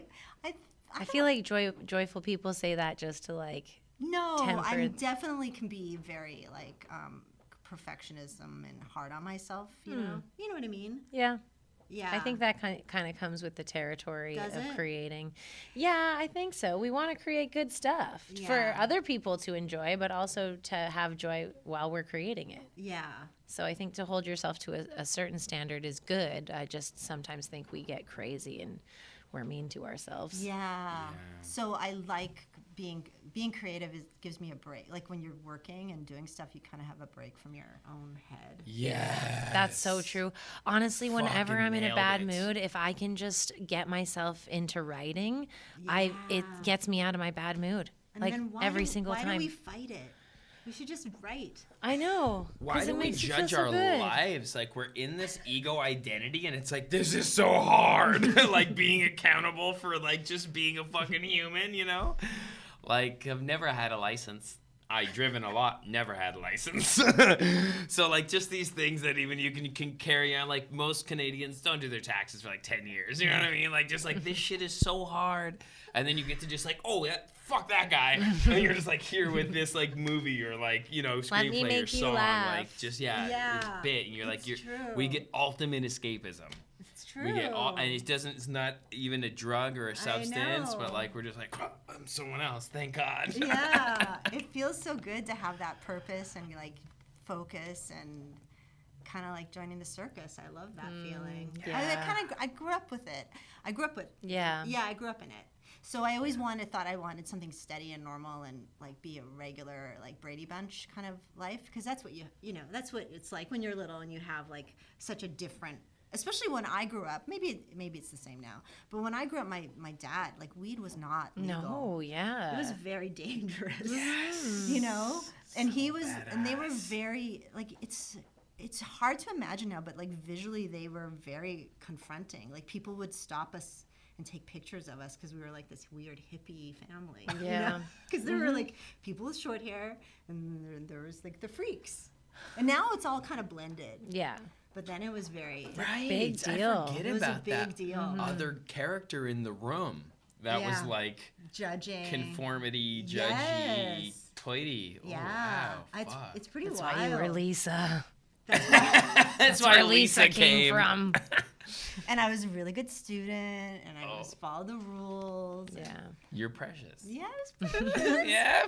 feel like joyful people say that just to like. No, I tempered. definitely can be very like perfectionism and hard on myself. You know what I mean? Yeah. Yeah. I think that kind of comes with the territory Does of it? creating. Yeah, I think so. We want to create good stuff for Yeah. other people to enjoy, but also to have joy while we're creating it. Yeah. So I think to hold yourself to a certain standard is good. I just sometimes think we get crazy and we're mean to ourselves. Yeah. So I like being creative. Gives me a break. Like when you're working and doing stuff, you kind of have a break from your own head. Yeah. That's so true. Honestly, whenever Fucking I'm in a nailed bad it. mood, if I can just get myself into writing, it gets me out of my bad mood. And like then every single why time. do we fight it? We should just write. I know. Why 'cause do it we makes you feel judge so our good. lives? Like we're in this ego identity, and it's like, this is so hard. Like being accountable for like just being a fucking human, you know? Like I've never had a license. I've driven a lot, never had a license. So like just these things that even you can carry on. Like most Canadians don't do their taxes for like 10 years. You know what I mean? Like just like this shit is so hard. And then you get to just like, oh yeah, fuck that guy. And you're just like here with this like movie or like, Let me screenplay or make you song. laugh. Like just this Yeah, bit. And you're like, it's we true. get ultimate escapism. It's true. We get all, and it's not even a drug or a substance, but know. like we're just like, oh, I'm someone else, thank God. Yeah, it feels so good to have that purpose and like focus and kind of like joining the circus. I love that feeling. yeah. I grew up with it. I grew up with Yeah. yeah, I grew up in it. So I always thought I wanted something steady and normal and like be a regular like Brady Bunch kind of life, because that's what that's what it's like when you're little and you have like such a different especially when I grew up, maybe it's the same now, but when I grew up, my dad, like, weed was not legal. No, yeah. It was very dangerous. Yes. You know? And he was, and they were very, like, it's hard to imagine now, but, like, visually they were very confronting. Like, people would stop us and take pictures of us because we were, like, this weird hippie family. Yeah. Because there were, like, people with short hair, and there was, like, the freaks. And now it's all kind of blended. Yeah. But then it was very Right. Big deal. I forget It was a about big that deal. other character in the room. That was Yeah. like judging. conformity, judgy, Yes. toity. Oh, Yeah. wow. Fuck. It's pretty That's wild. why you were Lisa. That's why Where Lisa came from. And I was a really good student, and I Oh. just followed the rules. Yeah. You're precious. Yeah, it was precious. Yeah.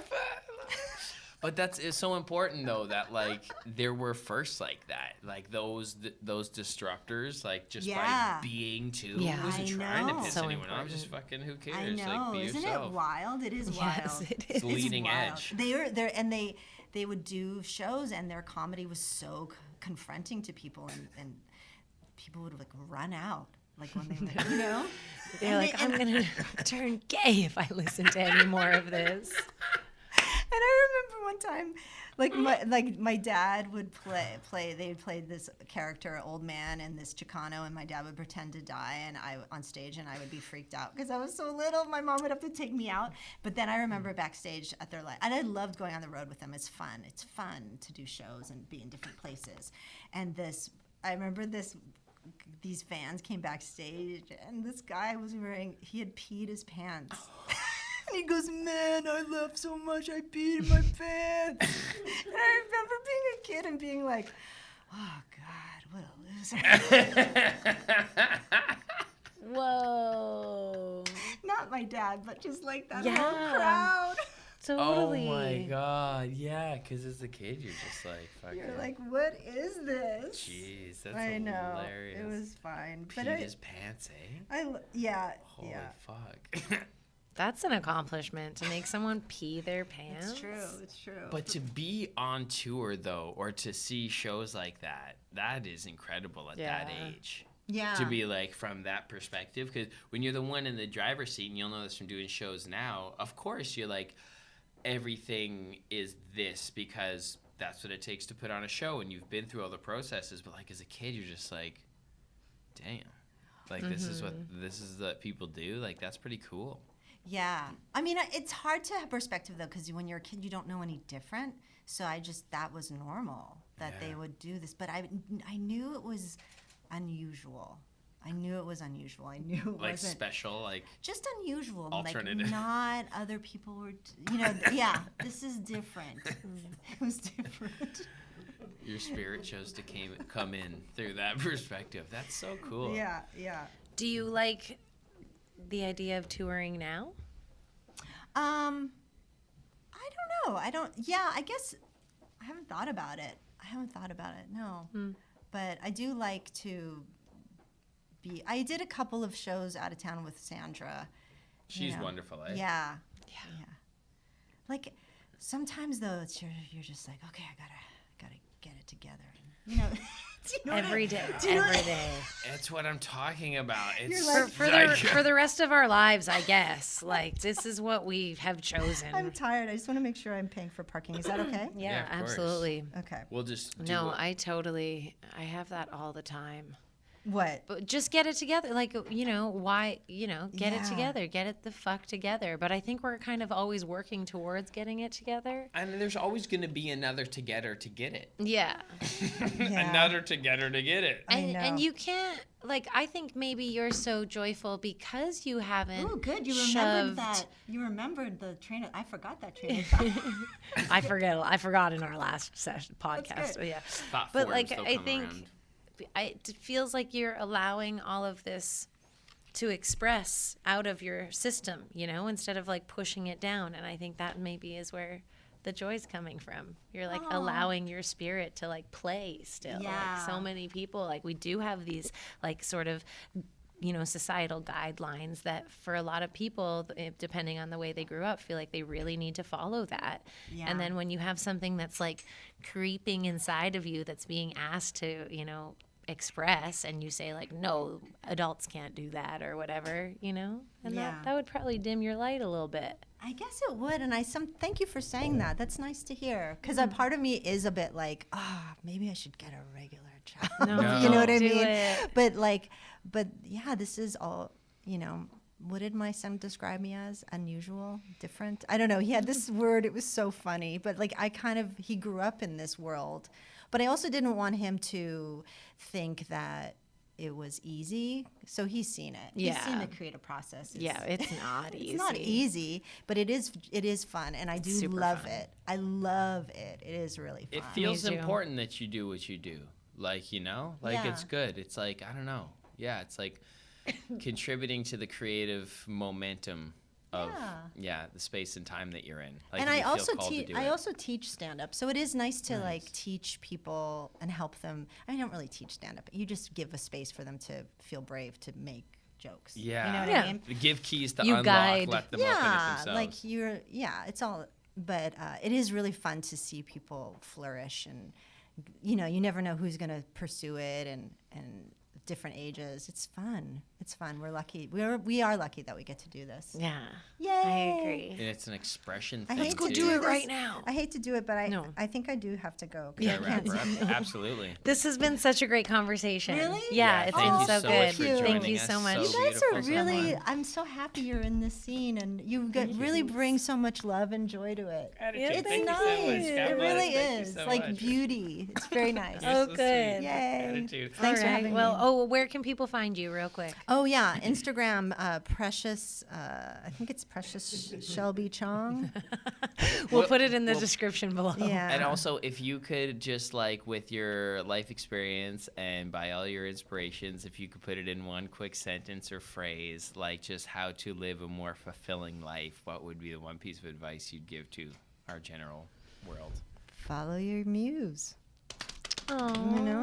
But it's so important though that like there were firsts like that, like those disruptors, like just Yeah. by being too. Yeah. I wasn't I trying to know. piss So anyone off. Just fucking who cares? I know. Like be Isn't yourself. it wild? It is wild. Yes, it It's is. the leading wild. edge. They were there, and they would do shows, and their comedy was so confronting to people, and people would, like, run out, like, when they, like, you know. They're like, I'm going to turn gay if I listen to any more of this. And I remember one time, my dad would play. They played this character, old man, and this Chicano, and my dad would pretend to die, and I on stage, and I would be freaked out because I was so little. My mom would have to take me out. But then I remember backstage at their and I loved going on the road with them. It's fun. It's fun to do shows and be in different places. And I remember these fans came backstage, and this guy he had peed his pants. And he goes, man, I laughed so much, I peed in my pants. And I remember being a kid and being like, oh, God, what a loser. Whoa. Not my dad, but just like that Yeah. whole crowd. Totally. Oh my god, yeah, because as a kid you're just like fucking. You're like, what is this? Jeez, that's I know. hilarious. It was fine. Peed But his pants, eh? Holy Fuck. That's an accomplishment, to make someone pee their pants. It's true. It's true. But to be on tour though, or to see shows like that is incredible at that Yeah. age. yeah. To be like from that perspective, because when you're the one in the driver's seat, and you'll know this from doing shows now, of course you're like, everything is this because that's what it takes to put on a show, and you've been through all the processes. But like as a kid, you're just like, damn, like this is what people do. Like that's pretty cool. Yeah. I mean, it's hard to have perspective, though, because when you're a kid, you don't know any different. So that was normal that they would do this. But I knew it was unusual. I knew it it Like wasn't. special, like Just unusual. Alternative. Like, not other people were, this is different. It was different. your spirit chose to come in through that perspective. That's so cool. Yeah. Do you like the idea of touring now? I don't know. I guess I haven't thought about it. No. But I do like to I did a couple of shows out of town with Sandra. She's wonderful, eh? Yeah. Like sometimes though, you're just like, okay, I gotta get it together. Do you know Every day. It's what I'm talking about. It's You're like- For the rest of our lives, I guess. Like, this is what we have chosen. I'm tired. I just want to make sure I'm paying for parking. Is that okay? Yeah, Yeah, of course. absolutely. Okay. We'll just do No, it. I have that all the time. What? But just get it together. Like, get it Yeah. together. Get it the fuck together. But I think we're kind of always working towards getting it together. And there's always going to be another together to get it. Yeah. Yeah. Another together to get it. I And know. you can't, like, I think maybe you're so joyful because you haven't Oh, good. You remembered shoved- that. You rembered the train. I forgot that train. of thought. I forgot in our last session podcast. good. Oh, yeah. Thought But forms like, still I come think around. it feels like you're allowing all of this to express out of your system, instead of like pushing it down. And I think that maybe is where the joy's coming from. You're like allowing your spirit to like play still. Yeah. Like so many people, like we do have these like sort of societal guidelines that for a lot of people, depending on the way they grew up, feel like they really need to follow that. Yeah. And then when you have something that's like creeping inside of you that's being asked to, express and you say like, no, adults can't do that or whatever, you know, and Yeah. that would probably dim your light a little bit. I guess it would, and thank you for saying that. That's nice to hear, because a part of me is a bit like, maybe I should get a regular job. No, You know what I do mean? it. But yeah, this is all, you know. What did my son describe me as? Unusual, different? I don't know. He had this word. It was so funny. But like, he grew up in this world. But I also didn't want him to think that it was easy. So he's seen it. Yeah. He's seen the creative process. Yeah, it's not easy. It's not easy, but it is fun, and I do super love fun. it. I love it. It is really fun. It feels Me too. important that you do what you do. Like, you know, like Yeah. it's good. It's like, I don't know. Yeah, it's like contributing to the creative momentum of the space and time that you're in. Like, And if I you feel also called to teach. do I it. also teach stand up, so it is nice to like teach people and help them. I don't really teach stand up. You just give a space for them to feel brave to make jokes. Yeah. You know what Yeah. I mean? Give keys to You unlock, guide. let them open it Yeah, themselves. like it's all. But it is really fun to see people flourish, and you know, you never know who's going to pursue it, and different ages. It's fun. It's fun. We're lucky. We are lucky that we get to do this. Yeah, Yay! I agree. And it's an expression I thing, hate go to too. do it this. right now. I hate to do it, but No. I think I do have to go. 'Cause Yeah, I wrap can't- her up. Absolutely. This has been such a great conversation. Really? Yeah, Yeah, it's thank been you so so good. much for Thank Thank joining you us. so much. So You guys beautiful, are so really. fun. I'm so happy you're in this scene, and you really bring so much love and joy to it. It's It's nice. It really is. Like beauty. It's very nice. Oh, good. Yay! Attitude. Thanks All for right. having Well, me. where can people find you, real quick? Oh yeah, Instagram, Precious. I think it's Precious Shelby Chong. We'll put it in the description below. Yeah. And also, if you could just like with your life experience and by all your inspirations, if you could put it in one quick sentence or phrase, like just how to live a more fulfilling life, what would be the one piece of advice you'd give to our general world? Follow your muse. Aww. You know.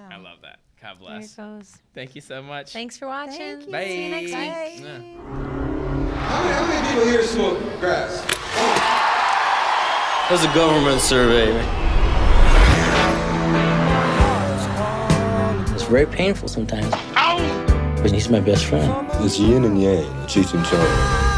I love that. God There bless. it goes. Thank you so much. Thanks for watching. Thank you. Bye. See you next week. Bye. Yeah. How many people here smoke grass? That was a government survey. It's very painful sometimes. But he's my best friend. It's yin and yang, Cheech and Chong.